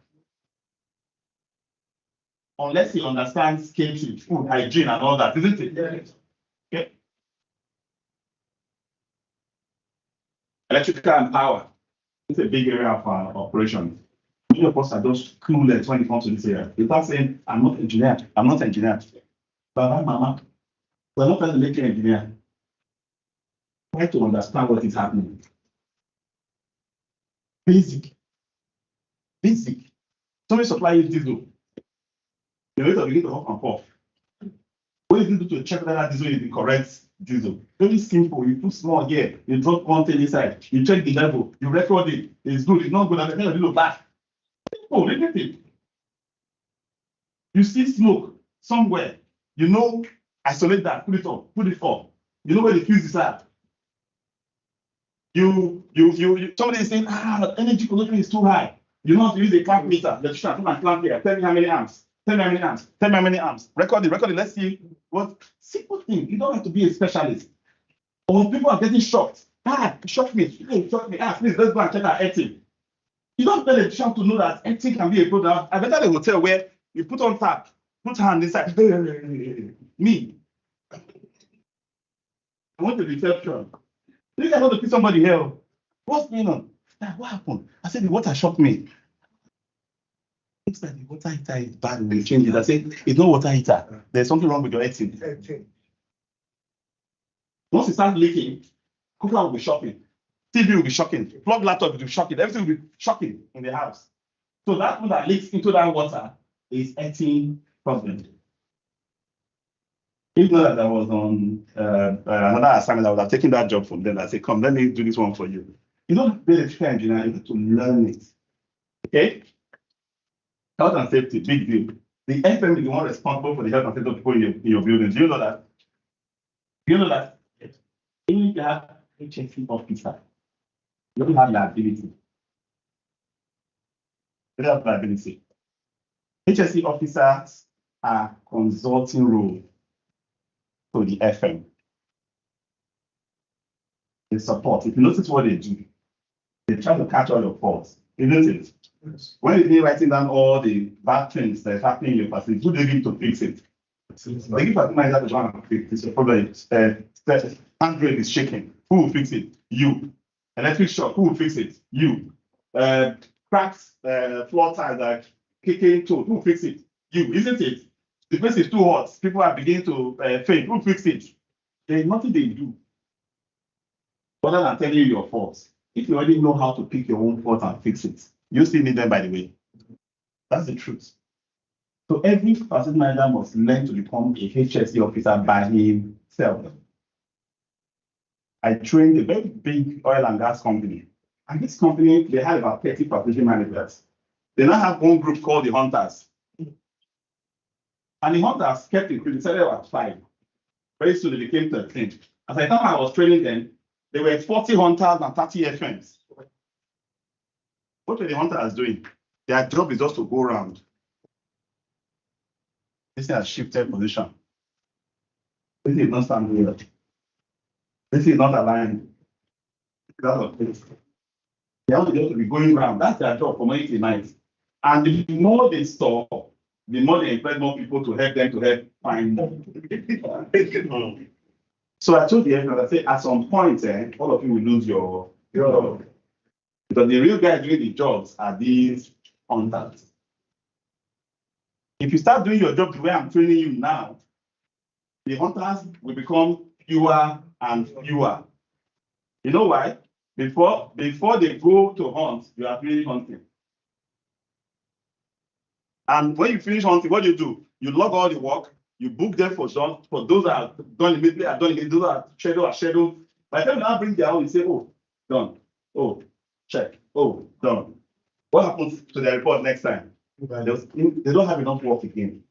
Unless he understands catering, food, hygiene, and all that, isn't it? Yes. Okay. Electrical and power. It's a big area of our operation. Many of us are just clueless when it comes to this area. You start saying, I'm not engineer. Baba, mama, we're not trying to make you an engineer. Try to understand what is happening. Basic. Somebody supply you diesel. You need to begin to hop and puff. What you do to check whether that diesel is the correct diesel? Very simple. You put small here, you drop one thing inside, you check the level, you record it. It's good, it's not good, and then you look back. Simple, isn't it? You see smoke somewhere, you know, isolate that, put it on, put it off. You know where the fuse is at. Somebody is saying, energy consumption is too high. You know how to use a clamp meter. Let's try to clamp here. Tell me how many amps. Tell me how many amps. Record it. Let's see what simple thing. You don't have to be a specialist. Or people are getting shocked. It shocked me. Please, let's go and check our earthing. You don't tell a electrician to know that earthing can be a product. I better the hotel where you put on tap, put hand inside. Me. I want the reception. You guys want to put somebody here. What's going on? What happened? I said the water shocked me. Looks like the water heater is bad. They change it. I said it's not water heater. There's something wrong with your earthing. Once it starts leaking, cooker will be shocking. TV will be shocking. Plug laptop will be shocking. Everything will be shocking in the house. So that one that leaks into that water is earthing problem. If not that I was on another assignment, I would have taken that job from them. I said, come, let me do this one for you. You don't be electrical engineer, you have to learn it. Okay? Health and safety, big deal. The FM is the one responsible for the health and safety of people in your buildings. Do you know that? Yes. Even if you have HSE officer, you don't have liability. You don't have liability. HSE officers are consulting role to the FM. They support. If you notice what they do, they try to catch all your faults, isn't it? Yes. When you are writing down all the bad things that is happening in your facility, who they give to fix it? They give a manager to go and fix it's a problem. Android is shaking. Who will fix it? You. Electric shock. Who will fix it? You. Cracks, floor tiles are kicking to. Who will fix it? You. Isn't it? The place is too hot. People are beginning to faint. Who will fix it? There is nothing they do other than telling you your faults. If you already know how to pick your own fault and fix it, you still need them, by the way. That's the truth. So every facility manager must learn to become a HSE officer by sell. I trained a very big oil and gas company. And this company, they had about 30 property managers. They now have one group called the hunters. And the hunters kept increasing. They started at 5. Very soon they became 13. As I thought I was training them, there were 40 hunters and 30 FMs. What were the hunters doing? Their job is just to go around. This has shifted position. This is not standing here. This is not aligned. That's what it is. They have to be going around. That's their job from 8 to 9. And the more they store, the more they employ more people to help them to help find more. So I told the FMMC, I said, at some point, all of you will lose your job. Because the real guys doing the jobs are these hunters. If you start doing your job the way I'm training you now, the hunters will become fewer and fewer. You know why? Before they go to hunt, you are really hunting. And when you finish hunting, what do? You log all the work, you book them for done. For those that are done immediately, are done immediately. Those that are scheduled. By the time you now bring their own, you say, oh, done. Oh, check. Oh, done. What happens to their report next time? They don't have enough work again.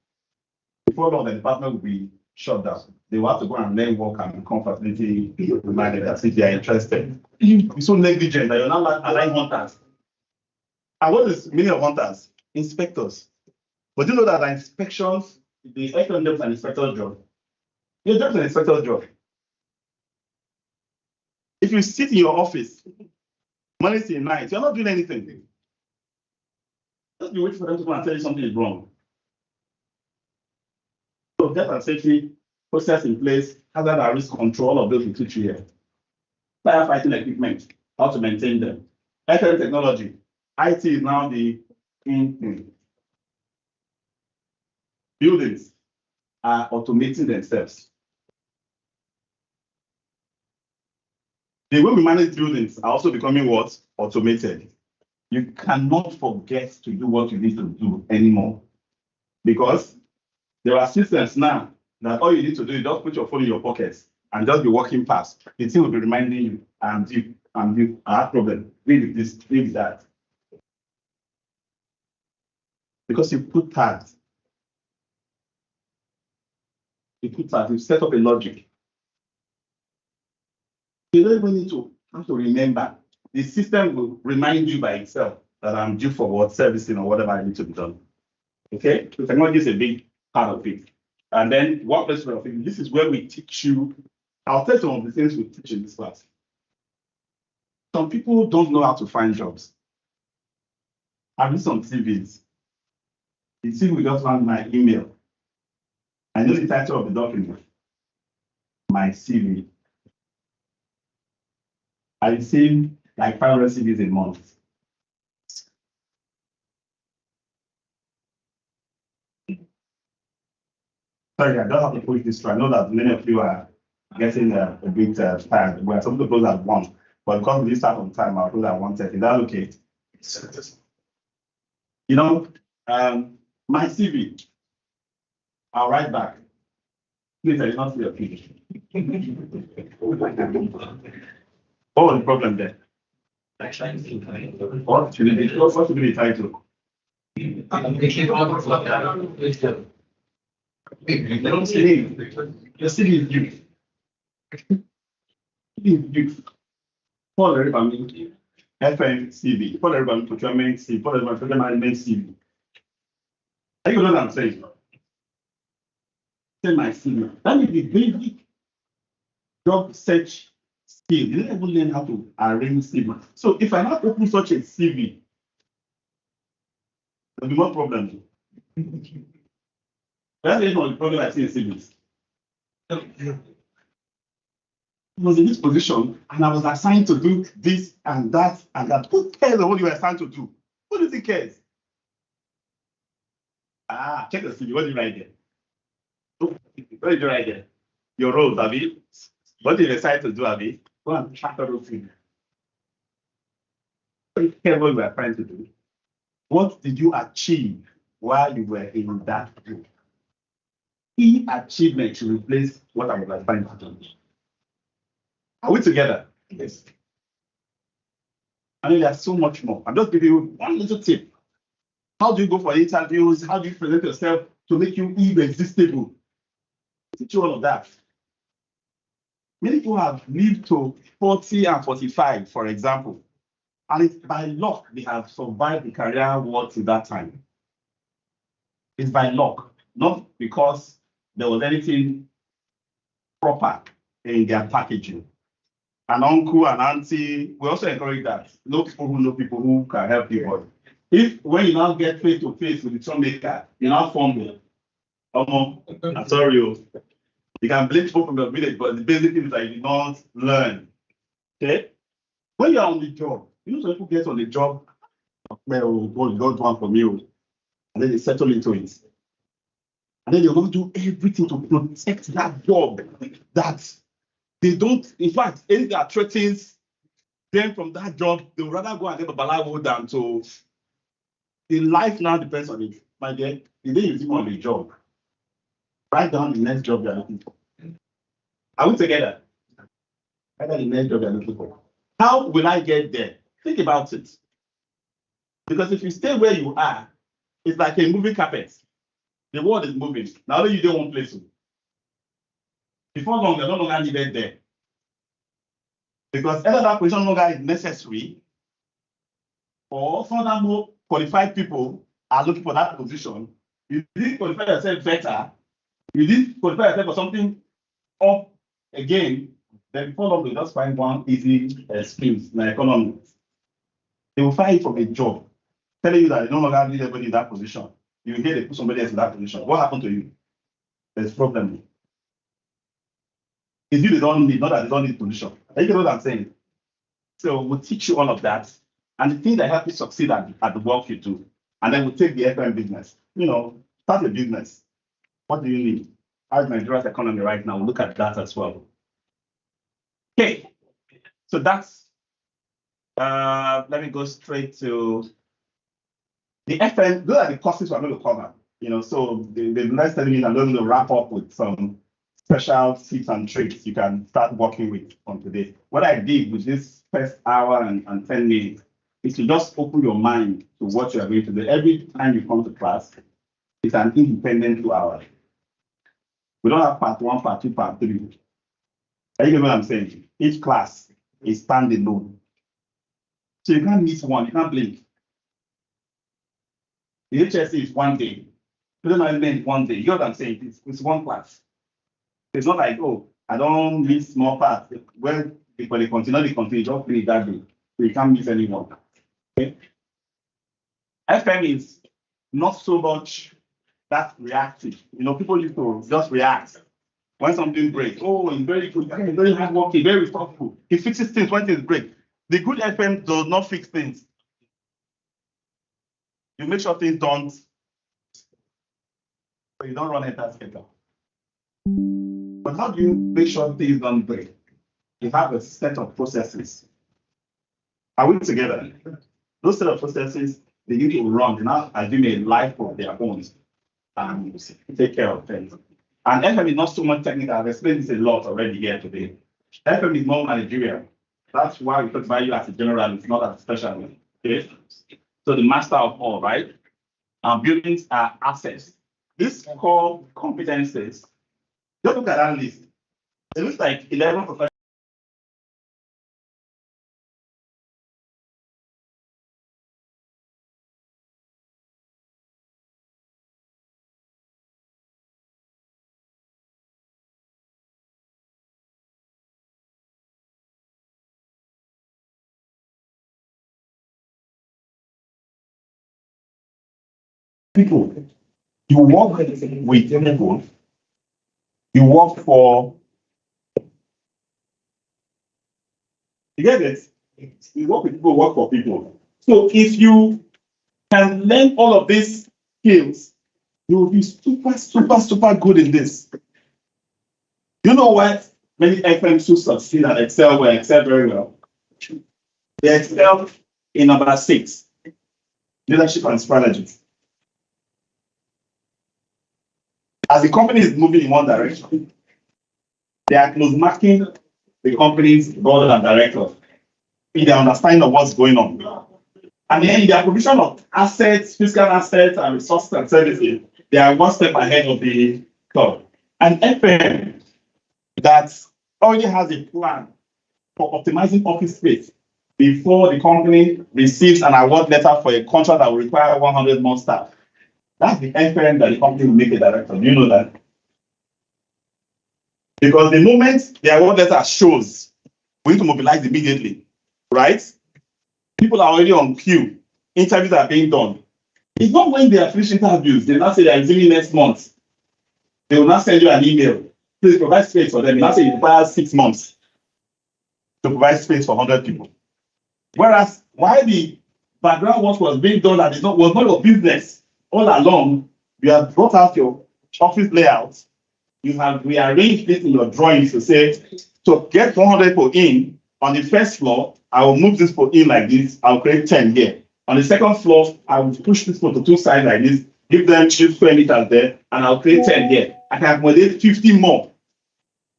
Before long, the department will be shut down. They will have to go and learn work and become facility managers if they are interested. You're so negligent that you're not allowing hunters. And what is the meaning of hunters? Inspectors. But do you know that the inspections, the inspection job is an inspector's job? Your job is an inspector's job. If you sit in your office, Monday till night, you're not doing anything. Just be waiting for them to come and tell you something is wrong. So health and safety process in place, hazard and risk control, all of those we teach you here. Firefighting equipment, how to maintain them. FM technology, IT is now the in thing. Buildings are automating themselves. The way we manage buildings are also becoming what? Automated. You cannot forget to do what you need to do anymore. Because there are systems now that all you need to do is just put your phone in your pockets and just be walking past. The thing will be reminding you, and you have problem. Read this, read that. Because you put tags. You set up a logic. You don't even need to have to remember. The system will remind you by itself that I'm due for what servicing or whatever I need to be done. Okay? So technology is a big part of it. And then workplace development, this is where we teach you. I'll tell you some of the things we teach in this class. Some people don't know how to find jobs. I've used some CVs. The CV just found my email. I know the title of the document. My CV. I receive like 500 CVs a month. Sorry, I don't have to push this through. I know that many of you are getting a bit tired. We're supposed to close at 1, but because we didn't start on time, I'll close at 1:30. Is that okay? You know, my CV, I'll write back. Please, I did not see your finish. What was the problem there? What should be the title? Your CV is youth. Paul everybody, FMCB, Paul everybody, procurement CV, Paul everybody, management CV. Are you know what I'm saying? Say my CV. That is the basic job search skill. You don't even learn how to arrange CV. So if I not open such a CV, there'll be more problems. That's the problem I see in CVs. I was in this position and I was assigned to do this and that and that. Who cares what you were assigned to do? Who does he care? Check the CV. What did you write there? What did you write there? Your roles, Abby. What did you decide to do, Abby? Go and track the whole thing. Don't care what you were trying to do. What did you achieve while you were in that group? key achievement to replace what I was trying to do. Are we together? Yes. I mean, there's so much more. I'm just giving you one little tip. How do you go for interviews? How do you present yourself to make you irresistible? Teach you all of that. Many people have lived to 40 and 45, for example, and it's by luck they have survived the career world to that time. It's by luck, not because there was anything proper in their packaging. An uncle and auntie, we also encourage that. Know people who can help you. But if when you now get face to face with the troublemaker, you now fumble. I'm sorry, you can blame people from your village, but the basic things that you did not learn. Okay? When you're on the job, you know some people get on the job, well, God got one for me, and then they settle into it. And then they will do everything to protect that job that they don't, in fact, if that threatens them from that job, they would rather go and get a balawo than to. The life now depends on it. My dear, the day you do on the job, write down the next job you're looking for. Are we together? Write down the next job you're looking for. How will I get there? Think about it. Because if you stay where you are, it's like a moving carpet. The world is moving. Now you don't want place. Before long, you're no longer needed there. Because either that position no longer is necessary, or some other more qualified people are looking for that position. You didn't qualify yourself better. You didn't qualify yourself for something up again. Then before long, they just find one easy excuse in the economy. They will fire you from a job, telling you that they no longer need anybody in that position. You hear they put somebody else in that position. What happened to you? There's a problem. It's you they don't need, not that they don't need position. You get what I'm saying? So we'll teach you all of that. And the thing that helps you succeed at the work you do. And then we'll take the FM business. You know, start a business. What do you need? How's Nigeria's economy right now? We'll look at that as well. Okay. So that's, let me go straight to the FM. Those are the courses we're going to cover. You know, so the next 10 minutes, I'm going to wrap up with some special tips and tricks you can start working with from today. What I did with this first hour and 10 minutes is to just open your mind to what you are going to do. Every time you come to class, it's an independent 2 hours. We don't have part 1, part 2, part 3. Are you get what I'm saying? Each class is standalone. So you can't miss one, you can't blink. The HSC is 1 day. Student management 1 day. You know what I'm saying? It's one class. It's not like, oh, I don't miss small parts. When they continue, just finish that day. So you can't miss anyone. Okay? FM is not so much that reactive. You know, people used to just react when something breaks. Oh, he's very good, he's very hardworking, very thoughtful. He fixes things when things break. The good FM does not fix things. You make sure things don't, so you don't run a task skater. But how do you make sure things don't break? You have a set of processes. Are we together? Those set of processes, they need to run. They now assume a life of their own and take care of things. And FM is not so much technical. I've explained this a lot already here today. FM is more managerial. That's why we talk about you as a general, it's not as a specialist. Okay? So the master of all, right? Buildings are assets. These core competencies, just look at that list. It looks like 11 professional. People, you work with people, you work for, you get it? You work with people, work for people. So if you can learn all of these skills, you will be super good in this. You know what? Many FMs who succeed and excel very well. They excel in number 6, leadership and strategy. As the company is moving in one direction, they are close marking the company's board and directors in their understanding of what's going on. And then in their provision of assets, fiscal assets, and resources and services, they are one step ahead of the curve. And FM that already has a plan for optimizing office space before the company receives an award letter for a contract that will require 100 more staff. That's the FM that the company will make a director. Do you know that? Because the moment the award letter shows, we need to mobilize immediately, right? People are already on queue. Interviews are being done. It's not when they are finished interviews, they now say they are resuming next month. They will not send you an email. Please provide space for them. They now say it requires 6 months to provide space for 100 people. Whereas, while the background work was being done and was not your business all along, you have brought out your office layout, you have rearranged it in your drawings to say, to get 100 people in, on the first floor, I will move this people in like this, I'll create 10 here. On the second floor, I will push this people to two sides like this, give them 2 square meters there, and I'll create 10 here. I can accommodate 50 more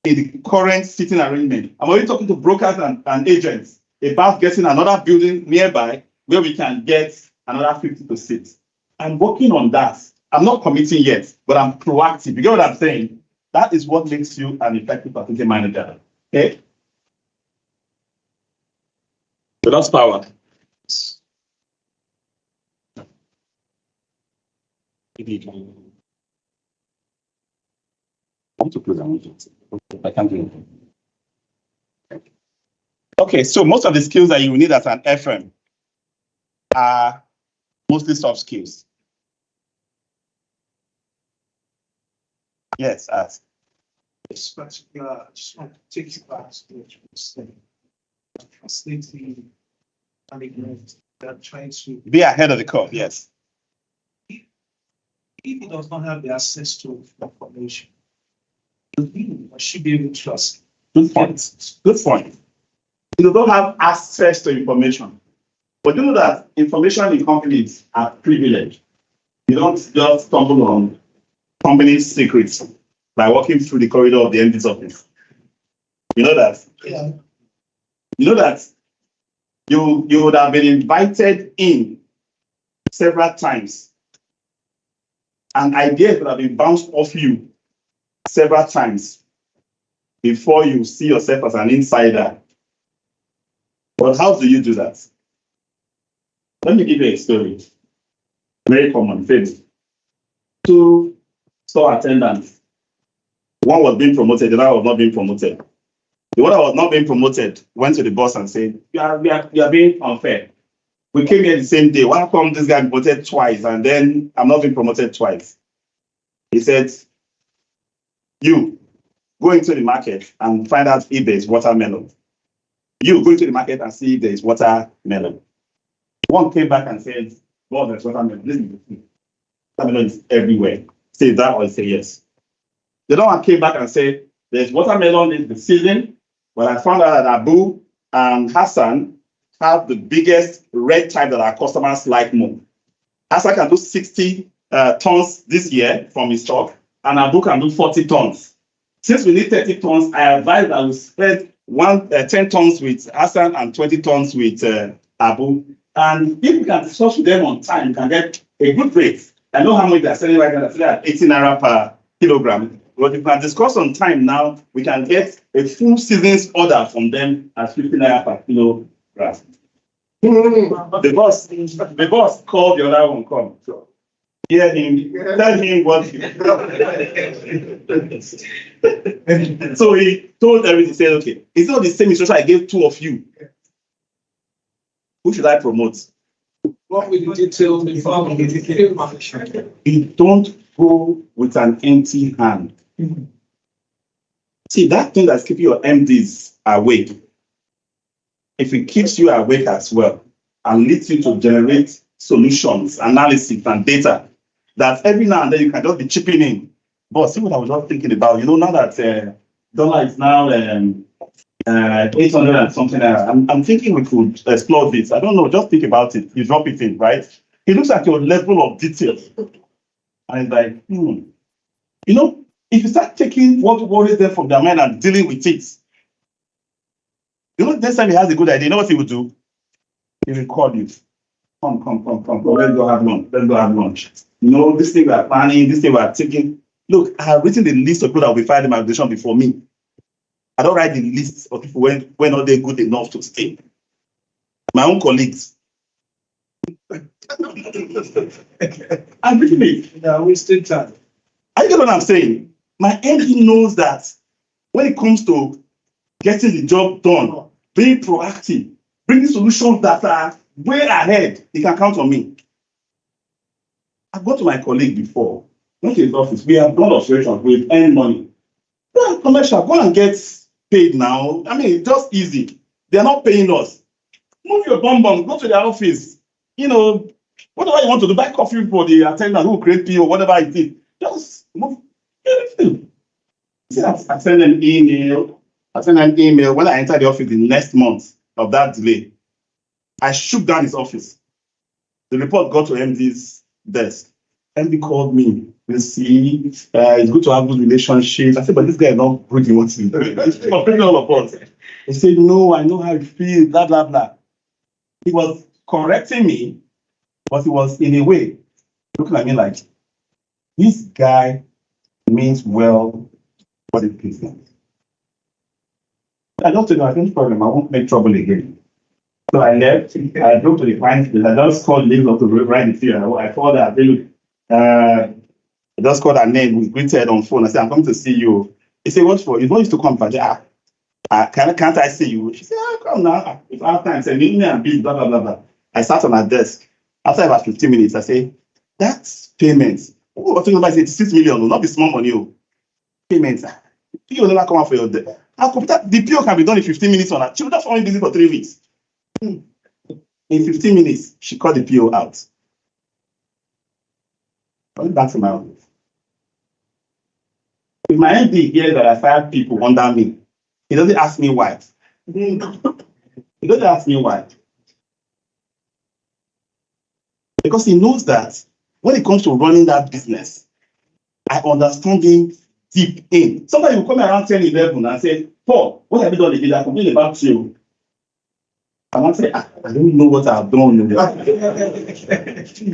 in the current sitting arrangement. I'm already talking to brokers and agents about getting another building nearby where we can get another 50 to sit. I'm working on that. I'm not committing yet, but I'm proactive. You get what I'm saying? That is what makes you an effective facility manager. Okay? So that's power. I can't do it. Okay, so most of the skills that you need as an FM are mostly soft skills. Yes, ask. I just want to take you back to what you were saying. Translating management that trying to be ahead of the curve, yes. If he does not have the access to information, he should be able to trust. Good point. Good point. You don't have access to information. But you know that information in companies are privileged. You don't just stumble on company's secrets by walking through the corridor of the MD's office. You know that? Yeah. You know that you would have been invited in several times, and ideas would have been bounced off you several times before you see yourself as an insider. But how do you do that? Let me give you a story. Very common, famous. 2 store attendants. One was being promoted, the other was not being promoted. The one that was not being promoted went to the boss and said, you are being unfair. We came here the same day. Why come this guy promoted twice and then I'm not being promoted twice? He said, you go into the market and find out if there is watermelon. You go into the market and see if there is watermelon. One came back and said, well, there's watermelon. This is the thing. Watermelon is everywhere. Say that or say yes. The other one came back and said, there's watermelon in the season, but I found out that Abu and Hassan have the biggest red type that our customers like more. Hassan can do 60 tons this year from his stock, and Abu can do 40 tons. Since we need 30 tons, I advise that we spend 10 tons with Hassan and 20 tons with Abu. And if you can discuss with them on time, you can get a good rate. I know how much they're selling right now. They're selling at 18 naira per kilogram. But if you can discuss on time now, we can get a full season's order from them at 50 naira per kilogram. The boss called the other one, come. So hear him, tell him what he So he told everything, he said, okay, it's not the same instruction I gave 2 of you. Who should I promote? What will you detail before we get You don't go with an empty hand. See, that thing that's keeping your MDs awake, if it keeps you awake as well and leads you to generate solutions, analysis, and data, that every now and then you can just be chipping in. But see what I was just thinking about, you know, now that dollar is now 800 and something, I'm thinking we could explore this. I don't know, just think about it. You drop it in, right? It looks at your level of detail. And it's like, You know, if you start taking what worries them from their mind and dealing with it, you know, next time he has a good idea, you know what he will do? He will call you. Come. Let's go have lunch. You know, this thing we are planning, this thing we are taking. Look, I have written the list of people that will be fired in my organization before me. I don't write the list of people when not they good enough to stay. My own colleagues. I'm written it. Yeah, we still time. I get what I'm saying. My MD knows that when it comes to getting the job done, being proactive, bringing solutions that are way ahead, he can count on me. I've gone to my colleague before, went to his office. We have done operations, we've earned money. Well, commercial, go and get paid now. I mean, just easy. They're not paying us. Move your bum, go to their office. You know, whatever you want to do, buy coffee for the attendant who create PO, whatever it is. Just move. I send an email. When I enter the office the next month of that delay. I shook down his office. The report got to MD's desk. MD called me. You see, it's good to have good relationships. I said, but this guy is not good in what he's doing. He's operating all of us. He said, no, I know how you feel, blah, blah, blah. He was correcting me, but he was in a way looking at me like, this guy means well for the business. I don't think I have problem. I won't make trouble again. So I left. I drove to the client. I just called the name of the right here. I called her. I just called her name. We greeted on phone. I said, I'm coming to see you. He said, what for? You want to come back? Can't I see you? She said, come now. If I have time, say, me and busy, blah, blah, blah, blah. I sat on her desk. After about 15 minutes, I say, that's payments. Oh, I think about 6 million, not be small money. Payments. PO never come out for your desk. The PO can be done in 15 minutes on her. She would have only busy for 3 weeks. In 15 minutes, she called the PO out. I went back to my office. If my MD hears that I fired people under me, he doesn't ask me why. He doesn't ask me why. Because he knows that when it comes to running that business, I understand him deep in. Somebody will come around 10, 11 and say, Paul, what have you done again? I complain about you. And I say, I don't know what I've done.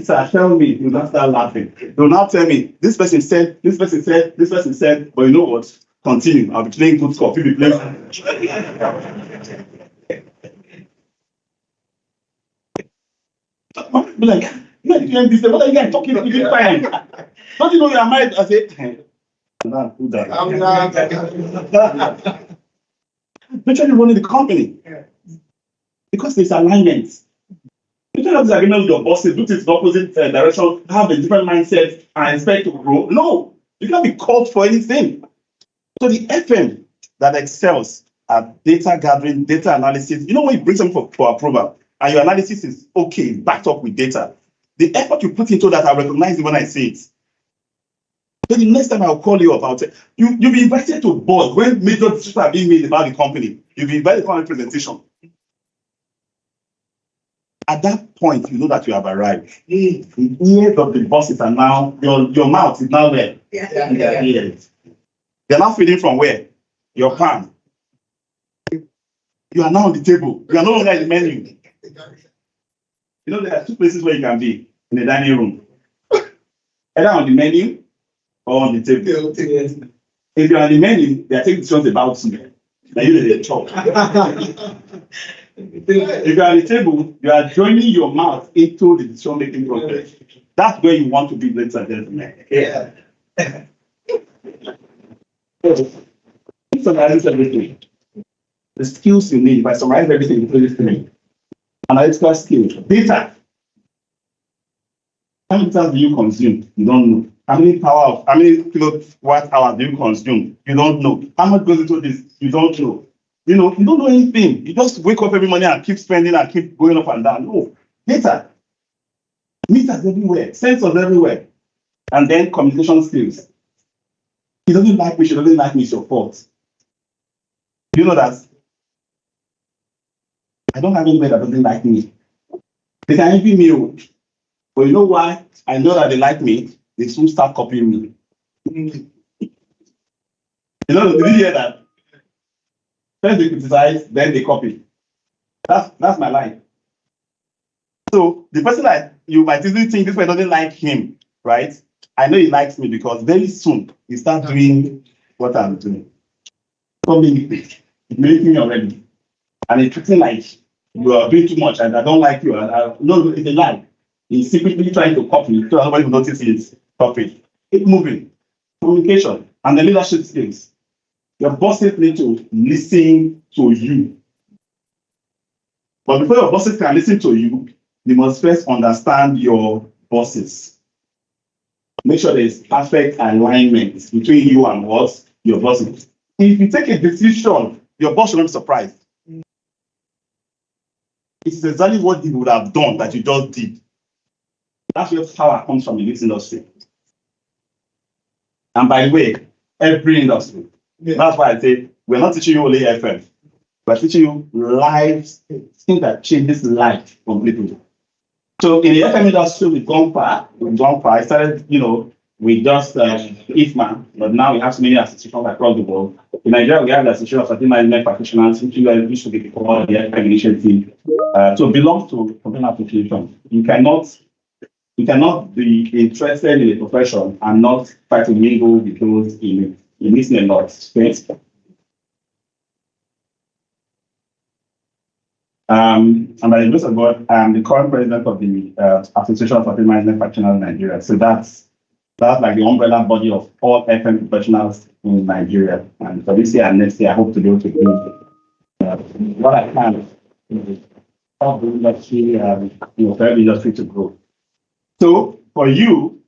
Sir, tell me, you don't start laughing. Do not tell me, this person said, but you know what? Continue. I'll be playing good score. You'll be playing. Be like, what are you guys talking about? Don't you know you are married? I say, who that? Literally running the company. Because there's alignment. You don't have this agreement with your bosses, do things in opposite direction, have a different mindset, and expect to grow. No, you can't be called for anything. So the FM that excels at data gathering, data analysis, you know when you bring something for approval, and your analysis is okay, backed up with data, the effort you put into that, I recognize it when I see it. So the next time I'll call you up, I'll say, you'll be invited to board when major decisions are being made about the company. You'll be invited to a presentation. At that point, you know that you have arrived. The ears of the bosses are now, your mouth is now there. Yeah. Their ears. They're now feeding from where? Your palm. You are now on the table. You are no longer in the menu. You know, there are two places where you can be in the dining room. Either on the menu or on the table. If you're on the menu, they are taking decisions about you. Now you talk. If you are at the table, you are joining your mouth into the decision-making process. That's where you want to be, ladies and gentlemen. Yeah. Summarize everything. The skills you need, if I summarize everything, you put it to me. Analytical skills. Data. How many times do you consume? You don't know. How many kilowatt hours do you consume? You don't know. How much goes into this? You don't know. You know, you don't know anything. You just wake up every morning and keep spending and keep going up and down. No. Data. Meters everywhere. Sensors everywhere. And then communication skills. He doesn't like me, she doesn't like me, it's your fault. Do you know that? I don't have anybody that doesn't like me. They can envy me. But you know why? I know that they like me. They soon start copying me. Did you hear that? First they criticize, then they copy. That's my line. So the person that you might easily think this person doesn't like him, right? I know he likes me because very soon he starts doing what I'm doing. So it's making me already. And it's treating like you are doing too much and I don't like you. No, it's a lie. He's secretly trying to copy so nobody will notice his copy. Keep moving. Communication and the leadership skills. Your bosses need to listen to you. But before your bosses can listen to you, you must first understand your bosses. Make sure there is perfect alignment between you and what your bosses. If you take a decision, your boss will not be surprised. It's exactly what you would have done that you just did. That's where power comes from in this industry. And by the way, every industry. Yeah. That's why I say we're not teaching you only FM. We're teaching you life, things that changes life completely. So in the FM industry, we've gone far. I started, with just IFMA, but now we have so many associations across the world. In Nigeria, we have the Association of Facility Management Practitioners, which used to be called the FM initiative. So it belongs to Computer Application. You cannot be interested in a profession and not try to mingle with those in it. You're missing a lot. Okay? And by the grace of God, I am the current president of the Association of Facility Management Practitioners in Nigeria. So that's like the umbrella body of all FM professionals in Nigeria. And for this year and next year, I hope to be able to do what I can to help the industry, for every industry to grow. So for you,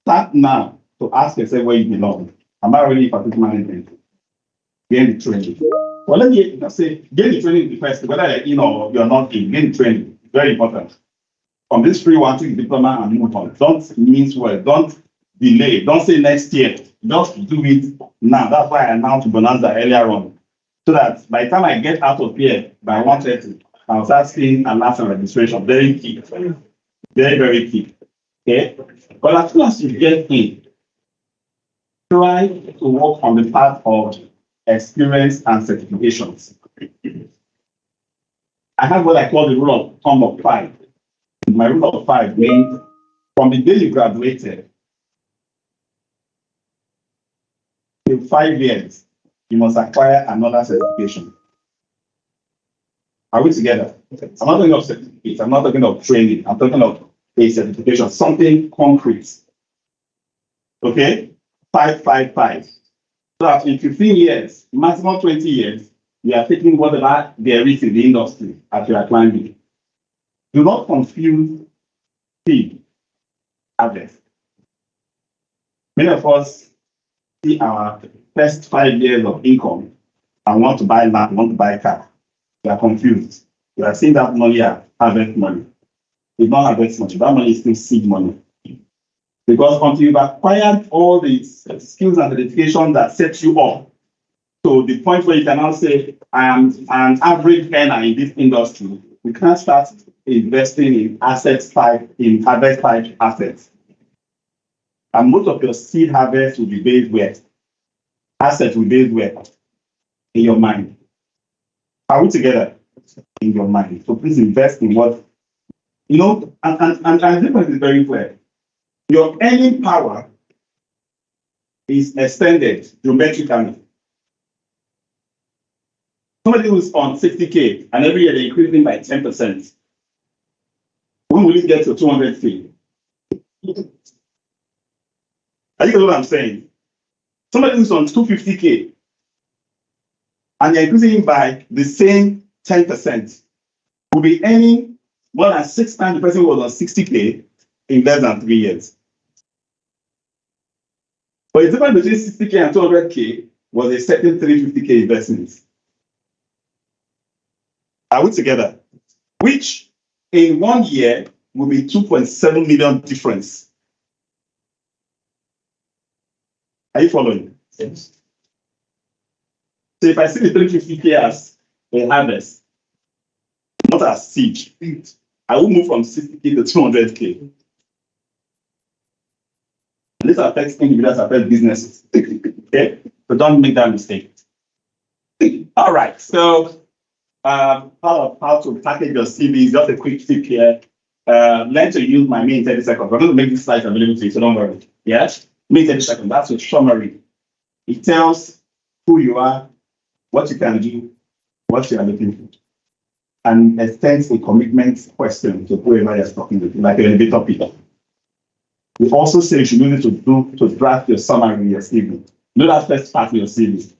start now to ask yourself where you belong. Am I really facility management? Gain the training. Well, let me just say, gain the training first, whether you're not in, gain the training. Very important. From this free one, take the diploma and move on. Don't mince words. Don't delay. Don't say next year. Just do it now. That's why I announced Bonanza earlier on. So that by the time I get out of here by 1:30, I'll start seeing an last registration. Very key. Very, very key. Okay? But as soon as you get in, try to work on the path of experience and certifications. I have what I call the rule of thumb of 5. My rule of 5 means from the day you graduated till 5 years, you must acquire another certification. Are we together? I'm not talking of certificates, I'm not talking of training, I'm talking of a certification, something concrete. Okay? 5, 5, 5. So that in 15 years, maximum 20 years, you are taking whatever there is in the industry as you are climbing. Do not confuse seed harvest. Many of us see our first 5 years of income and want to buy land, want to buy a car. We are confused. We are seeing that money as harvest money. It's not harvest money. That money is still seed money. Because until you've acquired all the skills and certifications that set you up to the point where you can now say, I am an average earner in this industry, we can't start investing in harvest type assets. And most of your seed harvest will be based where? Assets will be based where? In your mind. Are we together? In your mind. So please invest in what, and the difference is very clear. Your earning power is extended geometrically. Somebody who's on 60K and every year they're increasing by 10%. When will it get to 200K? Are you getting what I'm saying? Somebody who's on 250K and they're increasing by the same 10% will be earning more than 6 times the person who was on 60K in less than 3 years. But the difference between 60K and 200K was a certain 350K investment. Are we together? Which in 1 year will be 2.7 million difference. Are you following? Yes. So if I see the 350K as a harvest, not as seed, I will move from 60K to 200K. And this affects individuals, affects businesses. Okay? So So don't make that mistake. All right. So how to package your CV is just a quick tip here. Learn to use my main 30 seconds. We're going to make these slides available to you, so don't worry. Yes? Main 30 seconds. That's a summary. It tells who you are, what you can do, what you are looking for, and extends a commitment question to whoever you're talking to, like an elevator pitch. We also say you should use it to draft your summary in your CV. Do that first part of your CV.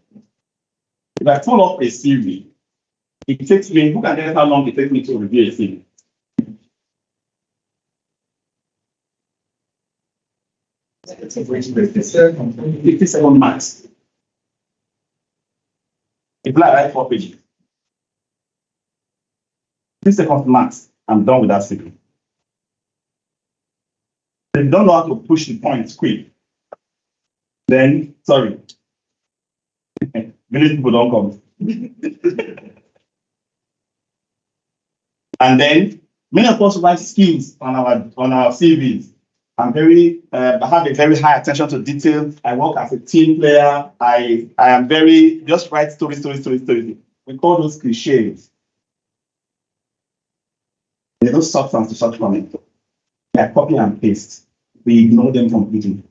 If I pull up a CV, it takes me, who can guess how long it takes me to review a CV? 57 max. If I write 4 pages, 3 seconds max, I'm done with that CV. If you don't know how to push the points quick, then sorry. Many people don't come. And then many of us write skills on our CVs. I have a very high attention to detail. I work as a team player. I am very just write stories. We call those cliches. There's no substance to such comment. They are copy and paste. We ignore them completely.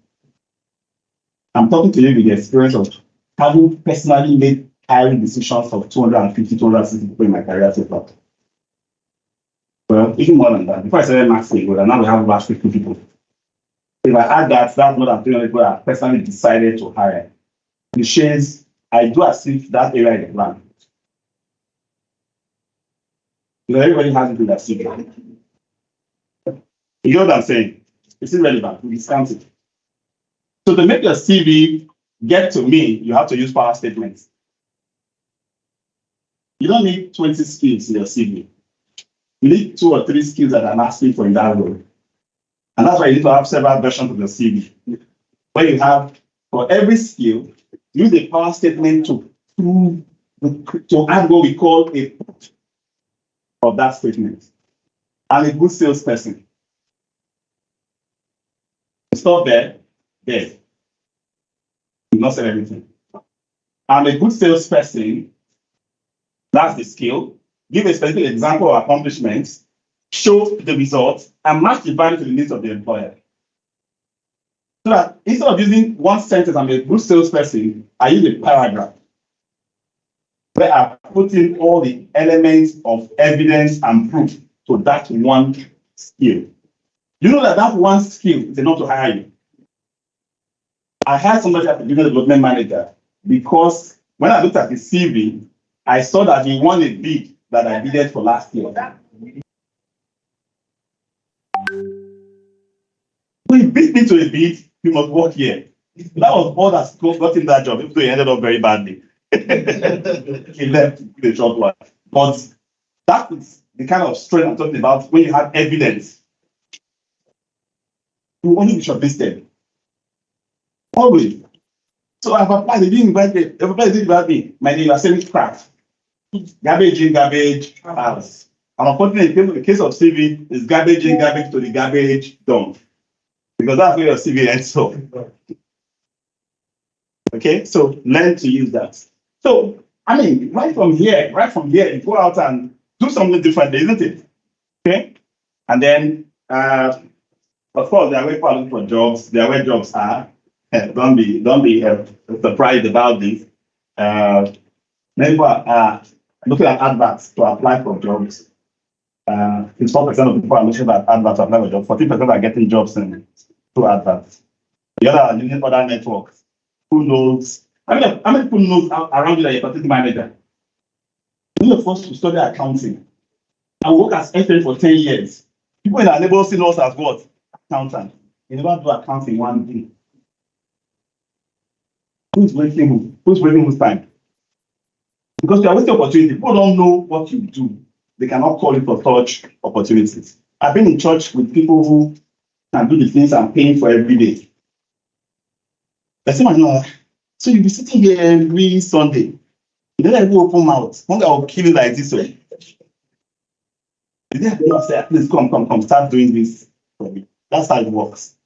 I'm talking to you with the experience of having personally made hiring decisions of 250, 260 people in my career so far. Well, even more than that. Before I started Max-Migold, and now we have about 50 people. If I add that, that's more than 300 people I personally decided to hire. Cliches, I do as if that area is the plan. Because everybody has it in their CV. You know what I'm saying? It's irrelevant. We discount it. So to make your CV get to me, you have to use power statements. You don't need 20 skills in your CV. You need 2 or 3 skills that I'm asking for in that role. And that's why you need to have several versions of your CV. Where you have, for every skill, use a power statement to add what we call a proof of that statement. I'm a good salesperson. Stop there. You not sell everything. I'm a good salesperson. That's the skill. Give a specific example of accomplishments, show the results, and match the value to the needs of the employer. So that instead of using one sentence, I'm a good salesperson, I use a paragraph where I put in all the elements of evidence and proof to that one skill. You know that one skill is enough to hire you. I hired somebody as a business development manager because when I looked at his CV, I saw that he won a bid that I bidded for last year. So he beat me to a bid, he must work here. That was all that got him that job, even though he ended up very badly. He left with a short one. But that is the kind of strength I'm talking about when you have evidence. You will only be shortlisted. Always. So I've applied, they didn't invite me. Everybody didn't invite me. My name is selling crap. Garbage in, garbage out. And unfortunately, in the case of CV, it's garbage in, garbage to the garbage dump. Because that's where your CV ends up. Okay, so learn to use that. So, I mean, right from here, you go out and do something different, isn't it? Okay? And then, of course, there are ways for looking for jobs. There are where jobs are. Don't be surprised about this. Many people are looking at adverts to apply for jobs. 54% of people are looking at adverts to apply for jobs. 14% are getting jobs through adverts. The other are using other networks. Who knows? How many people knows around you that you're a facility manager? Many of us who study accounting and work as FM for 10 years. People in our neighborhood see us as what? Accountant. You never do accounting one day. Who's wasting who? Who's wasting whose time? Because you are wasting opportunity. People don't know what you do. They cannot call you for such opportunities. I've been in church with people who can do the things I'm paying for every day. I say, so you'll be sitting here every Sunday. You don't have open mouth. One guy will kill you like this way. You don't have to say, please come, start doing this for me. That's how it works.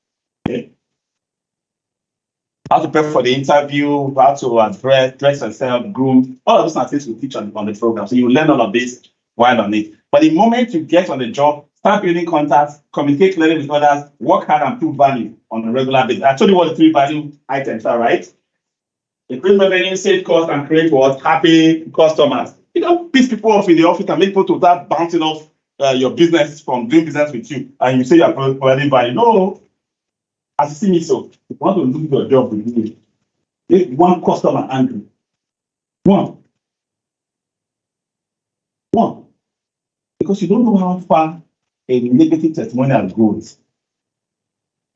Okay? how to prepare for the interview, how to dress yourself, groom. All of these are things we teach on the program. So you learn all of this while on it. But the moment you get on the job, start building contacts, communicate clearly with others, work hard and prove value on a regular basis. I told you what the 3 value items are, right? Increase revenue, save cost, and create what? Happy customers. You don't piss people off in the office and make people to start bouncing off your business from doing business with you. And you say you're providing value. No. As you see me, so if you want to do your job with me, take one customer angry. One. Because you don't know how far a negative testimonial goes.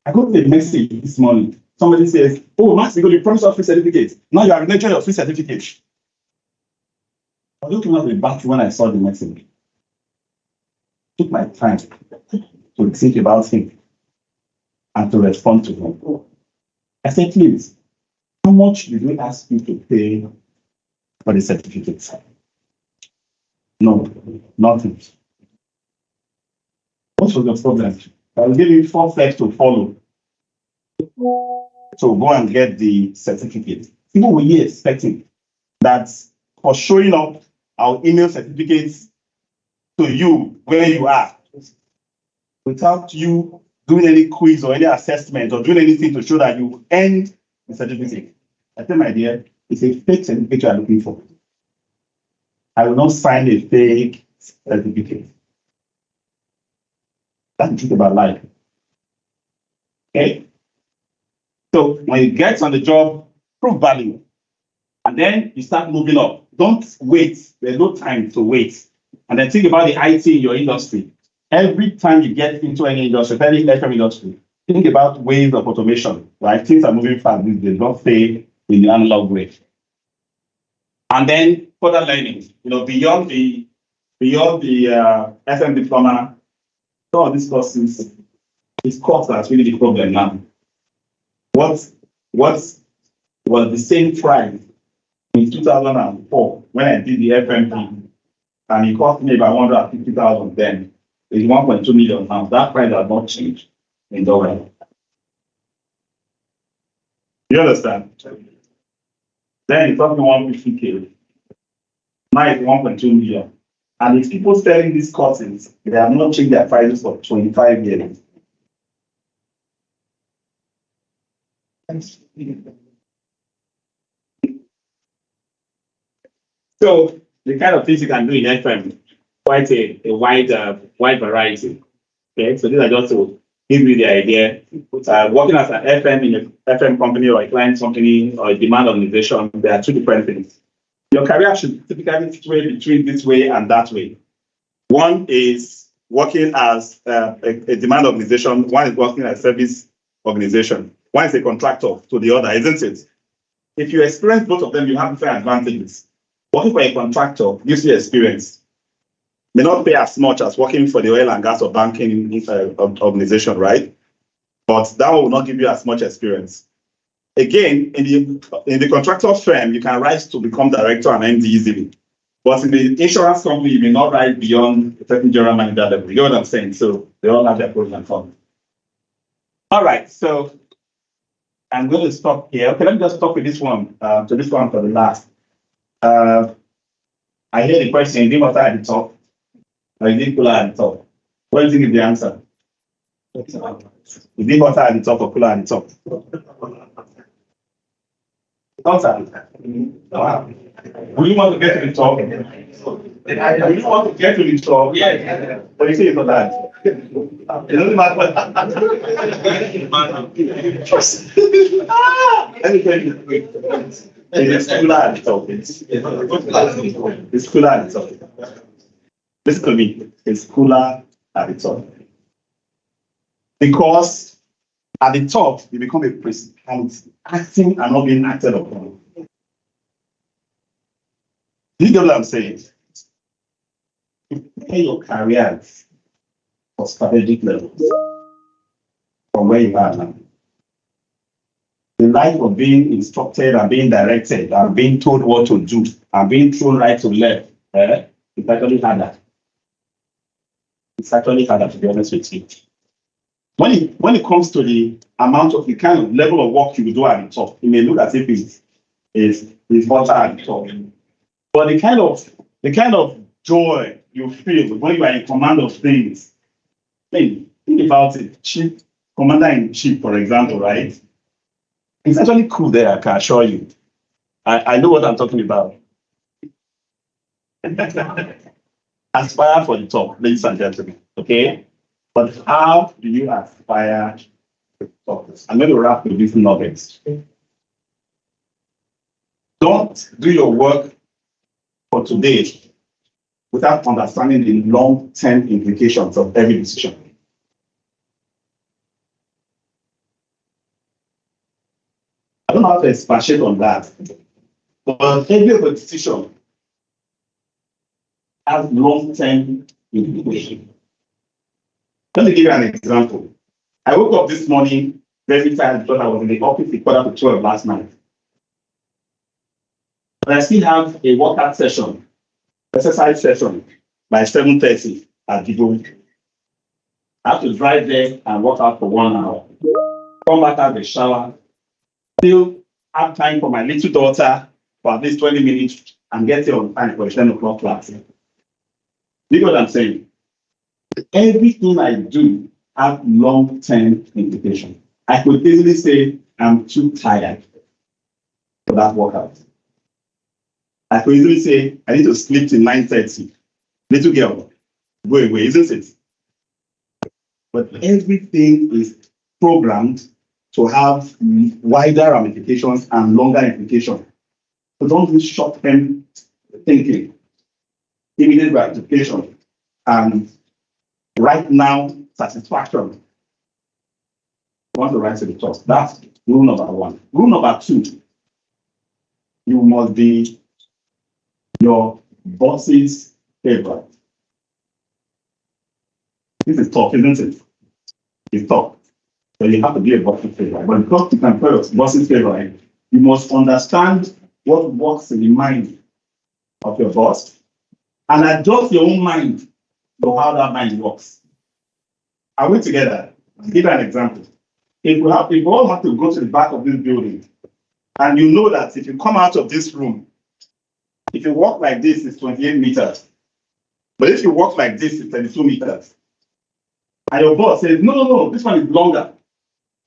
I got a message this morning. Somebody says, oh, Max-Migold, you promised us free certificate. Now you have renewed your free certificate. I don't know back when I saw the message. Took my time to think about him and to respond to him. I said, please, how much did we ask you to pay for the certificate? No, nothing. What was the problem? I will give you 4 steps to follow. So go and get the certificate. People will be expecting that for showing up, I'll email certificates to you where you are without you doing any quiz or any assessment or doing anything to show that you earned the certificate. I tell my dear, it's a fake certificate you are looking for. I will not sign a fake certificate. That's the truth about life. Okay? So when you get on the job, prove value. And then you start moving up. Don't wait. There's no time to wait. And then think about the IT in your industry. Every time you get into any industry, any FM industry, think about ways of automation, right? Things are moving fast. They don't stay in the analog way. And then further learning, beyond the FM Diploma, some of these courses, this course that's really the problem now. What was the same price in 2004 when I did the FMP, and it cost me about 150,000 then. It's 1.2 million now. That price has not changed in dollars. You understand? Then it's talking 150K. Now it's 1.2 million. And if people selling these courses, they have not changed their prices for 25 years. So the kind of things you can do in FM, quite a wide variety. Okay, so these are just to give you the idea. Working as an FM in a FM company or a client company or a demand organization, there are 2 different things. Your career should typically sway between this way and that way. One is working as a demand organization. One is working as a service organization. One is a contractor to the other, isn't it? If you experience both of them, you have different advantages. Working for a contractor gives you experience. May not pay as much as working for the oil and gas or banking organization, right? But that will not give you as much experience. Again, in the contractor firm, you can rise to become director and MD easily. But in the insurance company, you may not rise beyond a certain general manager level. You know what I'm saying? So they all have their pros and cons. All right, so I'm going to stop here. Okay, let me just stop with this one. For the last. I hear the question, is it water at the top? Or is it cooler at the top? What do you think is the answer? Is it water at the top or cooler at the top? Answer. Wow. Would you want to get to the top? Would you want to get to the top? Yeah. But you say it's not that. It doesn't matter. Let me tell you. It's cooler at the top. It's cooler at the top. Listen to me. It's cooler at the top. Because at the top, you become a principality, acting and not being acted upon. Do you get what I'm saying? Prepare your careers for strategic levels from where you are now. The life of being instructed and being directed and being told what to do and being thrown right to left, it's actually harder. It's actually harder, to be honest with you. when it comes to the amount of the kind of level of work you do at the top, it may look as if it's hotter at the top. But the kind of joy you feel when you are in command of things. I mean, think about it. Chief, commander-in-chief, for example, right? It's actually cool there, I can assure you. I know what I'm talking about. Aspire for the top, ladies and gentlemen. Okay? But how do you aspire to the top? I'm going to wrap with this nuggets. Don't do your work for today without understanding the long-term implications of every decision. I don't know how to expatiate on that, but every other decision has long-term implications. Let me give you an example. I woke up this morning very tired because I was in the office at 11:45 last night. But I still have a workout session, exercise session by 7:30 at Diploma. I have to drive there and work out for 1 hour. Come back, have a shower. Still have time for my little daughter for at least 20 minutes and get here on time for the 10 o'clock class. You know what I'm saying? Everything I do has long-term implications. I could easily say I'm too tired for that workout. I could easily say I need to sleep till 9:30. Little girl, go away, isn't it? But everything is programmed to have wider ramifications and longer implications. So don't do short-term thinking, immediate gratification, and right now satisfaction. You want to rise to the top. That's rule number one. Rule number two, you must be your boss's favorite. This is tough, isn't it? It's tough. So you have to be a boss's favorite. But because you can be your boss's favorite, you must understand what works in the mind of your boss and adjust your own mind to how that mind works. Are we together? I'll give you an example. If we all have to go to the back of this building, and you know that if you come out of this room, if you walk like this, it's 28 meters. But if you walk like this, it's 32 meters. And your boss says, no, this one is longer.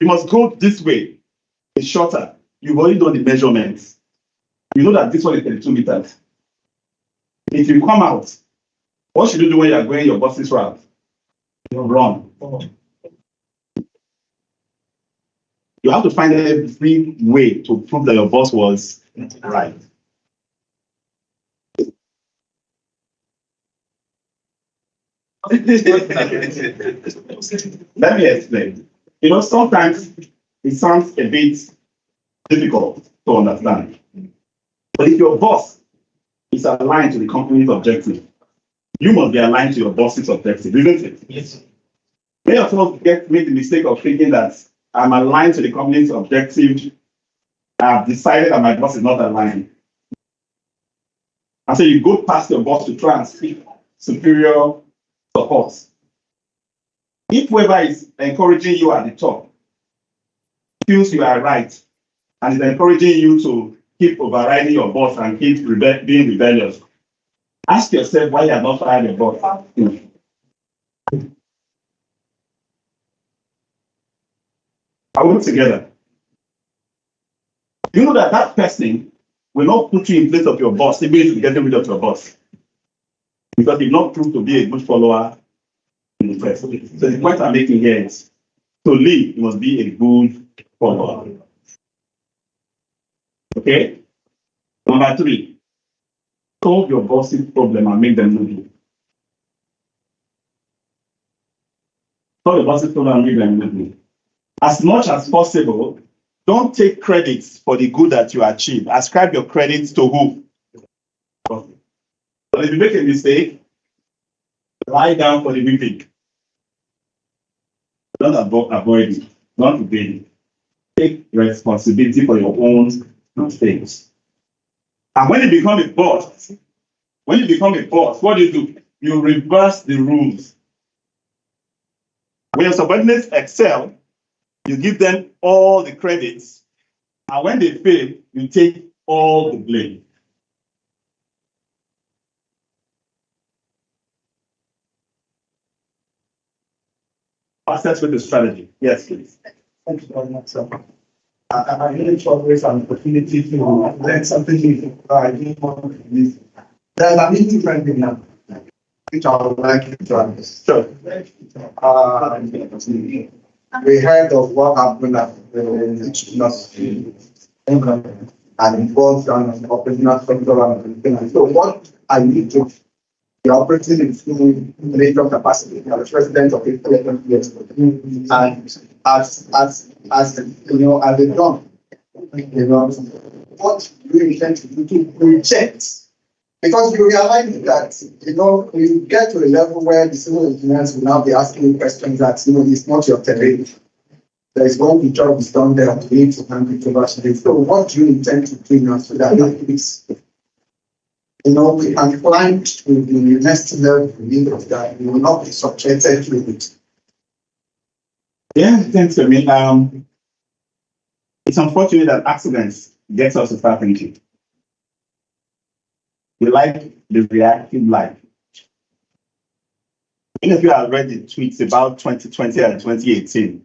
You must go this way. It's shorter. You've already done the measurements. You know that this one is 32 meters. If you come out, what should you do when you are going your boss's route? You run. You have to find every way to prove that your boss was right. Let me explain. Sometimes it sounds a bit difficult to understand. But if your boss is aligned to the company's objective, you must be aligned to your boss's objective, isn't it? Yes. Many of us made the mistake of thinking that I'm aligned to the company's objective. I've decided that my boss is not aligned. And so you go past your boss to try and seek superior support. If whoever is encouraging you at the top feels you are right and is encouraging you to keep overriding your boss and keep being rebellious, ask yourself why you are not firing your boss. Are we together? You know that person will not put you in place of your boss immediately getting rid of your boss. Because you've not proved to be a good follower in the first. So the point I'm making here is to lead, you must be a good follower. Okay? Number 3, solve your boss's problem and make them know you. Solve your boss's problem and make them know you. As much as possible, don't take credits for the good that you achieve. Ascribe your credits to who? But if you make a mistake, lie down for the weeping. Don't avoid it. Don't obey it. Take responsibility for your own mistakes. And when you become a boss, what do? You reverse the rules. When your subordinates excel, you give them all the credits, and when they fail, you take all the blame. Fastest with the strategy. Yes, please. Thank you very much, sir. I really always an opportunity to learn something new. I didn't want to miss. There's an different thing now, which I would like you to understand. We heard of what happened at the England and involved an operational structure and so what I need to be operating in full major capacity as president of the years. And as you know, as a done, what do you intend to do to project? Because you realize that, you get to a level where the civil engineers will now be asking you questions that, it's not your terrain. There is one job is done there, you need to handle it over. So what do you intend to do now so that at least, we can climb to the next level of that, we will not be subjected to it. Yeah, thanks, I mean, it's unfortunate that accidents get us to start thinking. We like the reactive life. Many of you have read the tweets about 2020 and 2018.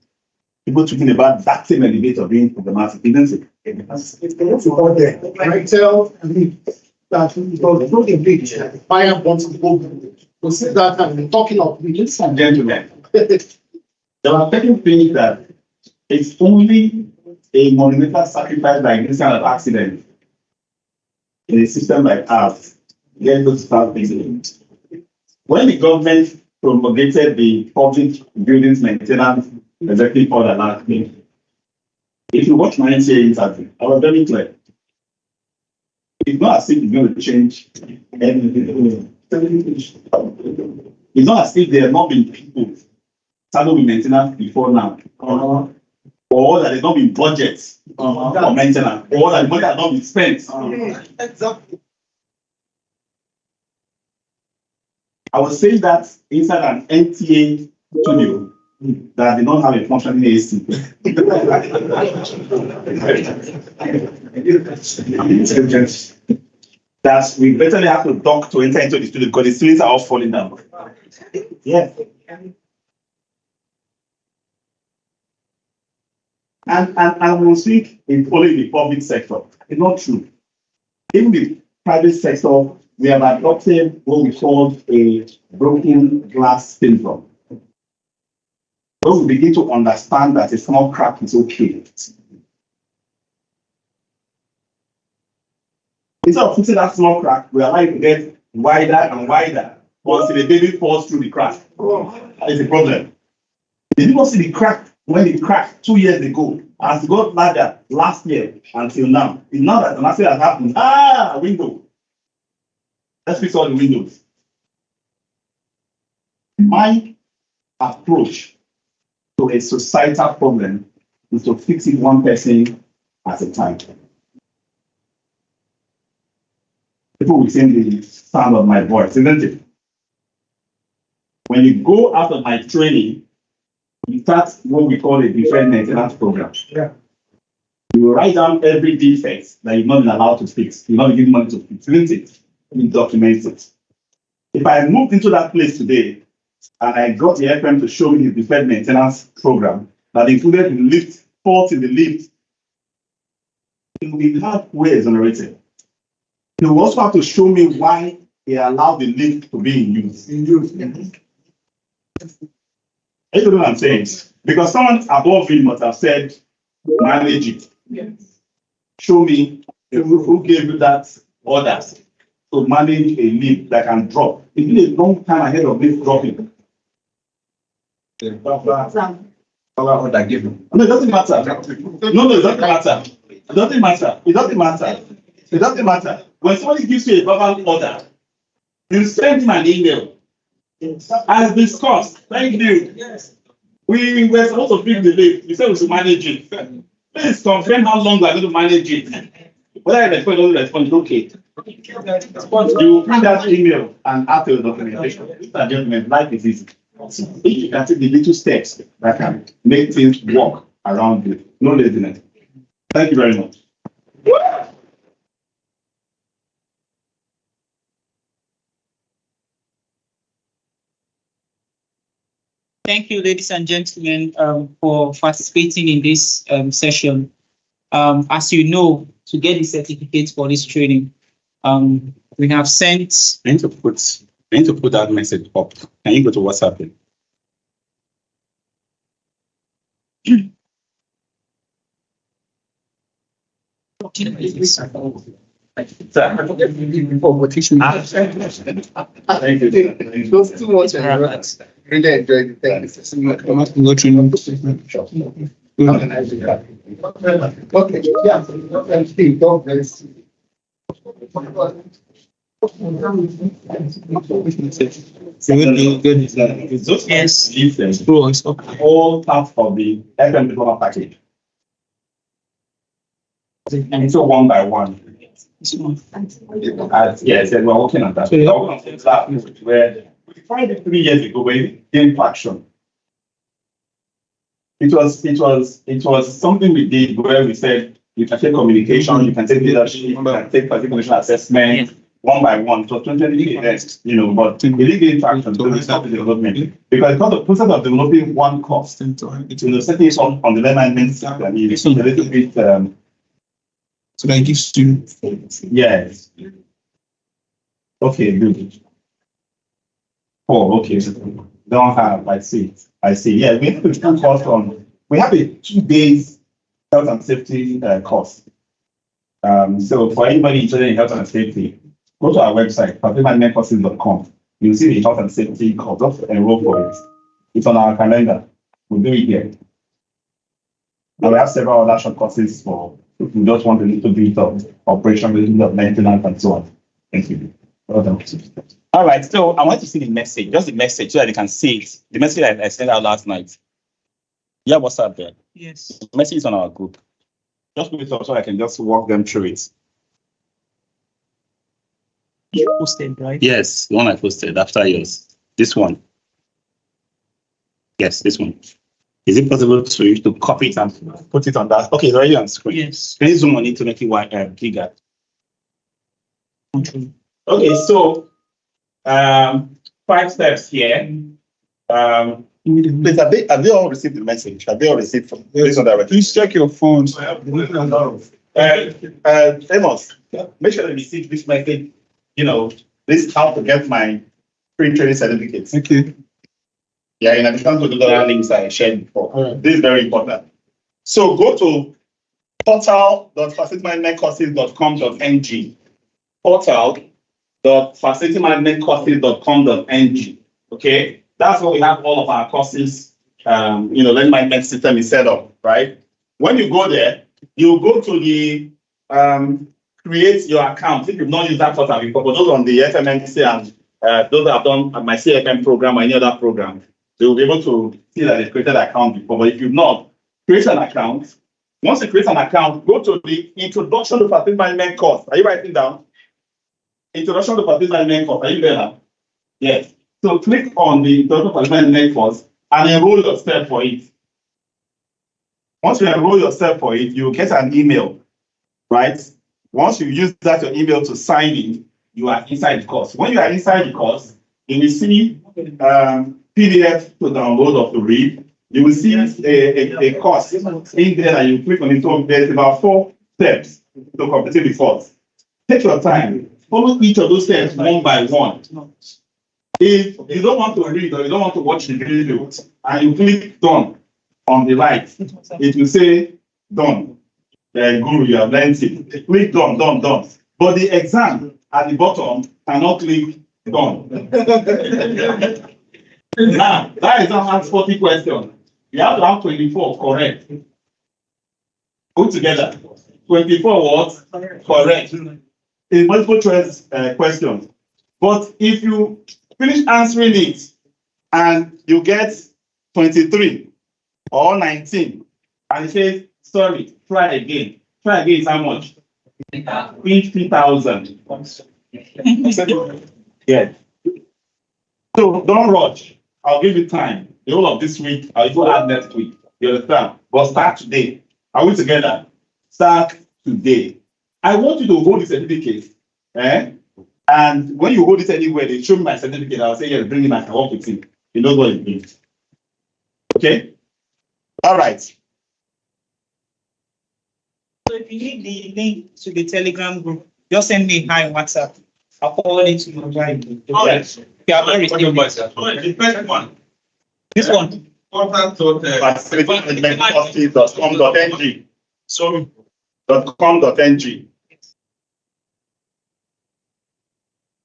People talking about that same elevator being problematic, isn't it? I tell that it was not a bridge. Fire wants to go. We see that and we're talking of ladies and gentlemen. There are certain things that it's only a monumental sacrifice like this kind of accident in a system like ours. Get those start thinking. When the government promulgated the public buildings maintenance executive order last week, if you watch my NCA interview, I was very clear. It's not as if it's going to change anything. It's not as if there have not been people started with maintenance before now. Or that there's not been budgets for maintenance, or that the money has not been spent. Exactly. I was saying that inside an NTA studio that they don't have a functioning AC. That we better have to dock to enter into the studio because the ceilings are all falling down. Yes. And we speak in only the public sector. It's not true. In the private sector, we have adopted what we call a broken glass syndrome. When we begin to understand that a small crack is okay. Instead of fixing that small crack, we are like to get wider and wider until the baby falls through the crack. That is a problem. Did you not see the crack when it cracked 2 years ago? As it got larger last year until now. It's not that the last year has happened. Window. Let's fix all the windows. My approach to a societal problem is to fix it one person at a time. People within the sound of my voice, isn't it? When you go out of my training, you start what we call a defect maintenance program. Yeah. You write down every defect that you've not been allowed to fix. You're not given money to fix, isn't it? You document it. If I moved into that place today and I got the FM to show me the defect maintenance program that included the lift, fault in the lift, it will be halfway exonerated. He will also have to show me why he allowed the lift to be in use. You know what I'm saying? Because someone above him must have said, manage it. Yes. Show me who gave you that order to manage a lift that can drop. It's been a long time ahead of this dropping. Order given. No, it doesn't matter. No, it doesn't matter. It doesn't matter. It doesn't matter. It doesn't matter. When somebody gives you a verbal order, you send him an email. As discussed, thank you. Yes. We were supposed to fix the lift. We said we should manage it. Please confirm how long we are going to manage it. Whether I respond or don't respond, okay. You will print that email and after the documentation. Ladies and gentlemen, life is easy. If you can take the little steps that can make things work around you, no laziness. Thank you very much. Thank you, ladies and gentlemen, for participating in this session. As you know, to get the certificate for this training, we have sent. I need to put that message up. Can you go to WhatsApp then? Thank you. Those too much. Really enjoyed it. Thank you. Okay, yeah. Thank you. God bless you. Yes. All parts of the FM Diploma package. And so one by one. Yes, and we're working on that. We're working on that where we tried it 3 years ago, but it gained traction. It was something we did where we said you can take communication, you can take leadership, you can take particular assessment one by one. So 20 events, but it didn't gain traction. So we stopped the development because the process of developing one course, setting it on the learning system is a little bit. So that gives you. Yes. Okay, good. Oh, okay. Don't have. I see. Yeah, we have a full course on. We have a 2 days health and safety course. So for anybody interested in health and safety, go to our website, FMMC.com. You'll see the health and safety course. Just enroll for it. It's on our calendar. We'll do it here. And we have several other short courses for if you just want a little bit of operation, a little bit of maintenance, and so on. Thank you. Well done. All right, so I want to see the message, just the message, so that you can see it. The message that I sent out last night. Yeah, what's up there? Yes. The message is on our group. Just put it up so I can just walk them through it. You posted, right? Yes, the one I posted after yours. This one. Yes, this one. Is it possible for you to copy it and put it on that? Okay, it's already on screen. Yes. Can you zoom on it to make it bigger? Okay. Okay, so 5 steps here. Please, have they all received the message? Have they all received from this on direction? Please check your phones. Amos, make sure that you receive this message. This is how to get my free training certificates. Okay. Yeah, in addition to the other links I shared before. Right. This is very important. So go to portal.facilityManagementCourses.com.ng. Portal.facilityManagementCourses.com.ng. Okay, that's where we have all of our courses. Learning management system is set up, right? When you go there, you go to the create your account. If you've not used that portal before, but those on the FMMC and those that have done my CFM program or any other program, they will be able to see that they've created an account before. But if you've not, create an account. Once you create an account, go to the Introduction to Facility Management course. Are you writing down? Introduction to Facility Management course. Are you there now? Yes. So click on the Introduction to Facility Management course and enroll yourself for it. Once you enroll yourself for it, you get an email, right? Once you use that your email to sign in, you are inside the course. When you are inside the course, you will see PDF to download or to read. You will see a course in there and you click on it. So there's about 4 steps to complete the course. Take your time. Follow each of those steps one by one. If you don't want to read or you don't want to watch the video and you click done on the right, it will say done. Guru, you have learned it. Click done. But the exam at the bottom cannot click done. Now, that exam has 40 questions. You have to have 24 correct. Put together. 24 what? Correct. It's multiple choice questions. But if you finish answering it and you get 23 or 19, and it says, sorry, try again. Try again is how much? 50,000. Yeah. So don't rush. I'll give you time. The whole of this week, I'll go add next week. You understand? But start today. Are we together? Start today. I want you to hold the certificate. And when you hold it anywhere, they show me my certificate. I'll say, yes, bring him. I can work with him. He knows what it means. Okay? All right. So if you need the link to the Telegram group, just send me a hi on WhatsApp. I'll forward it to you. Oh, yes. You have not received it. The first one. This one. Facility.com.ng. So, .com.ng.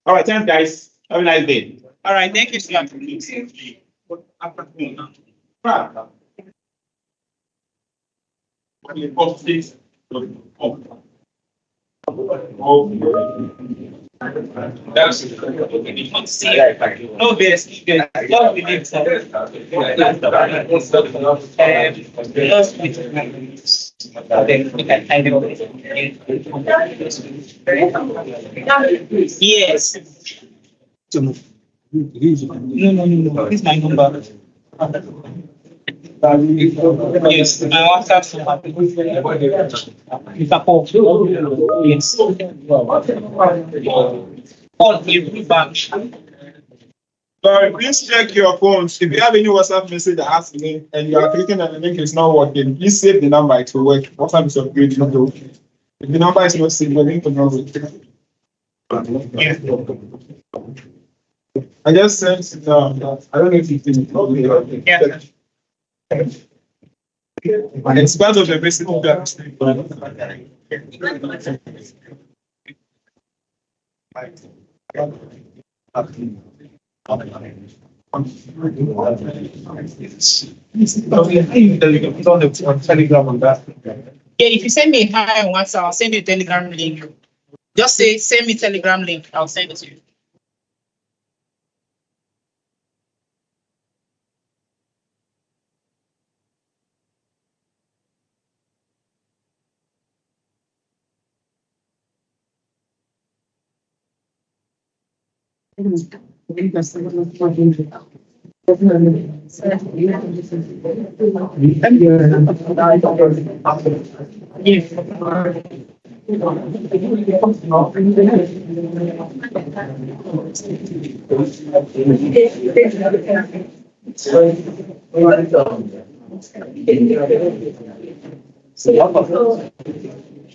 All right, thanks, guys. Have a nice day. All right, thank you, sir. No, yes, yes. Just believe, sir. Yes. No. This is my number. Yes, my WhatsApp number. Mr. Paul. Yes. Paul, you back. Sorry, please check your phones. If you have any WhatsApp message that has link and you are clicking on the link, it's not working. Please save the number, it will work. WhatsApp is upgraded, not working. If the number is not saved, the link will not work. I just sent it down. I don't know if you can. Yeah. It's part of the basic plan. Yeah, if you send me a hi on WhatsApp, I'll send you a Telegram link. Just say, send me Telegram link. I'll send it to you.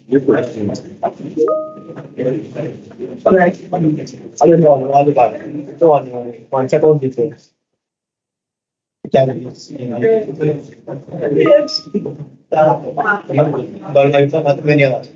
Your questions. I don't know all about it. Go on, check all details. Many others.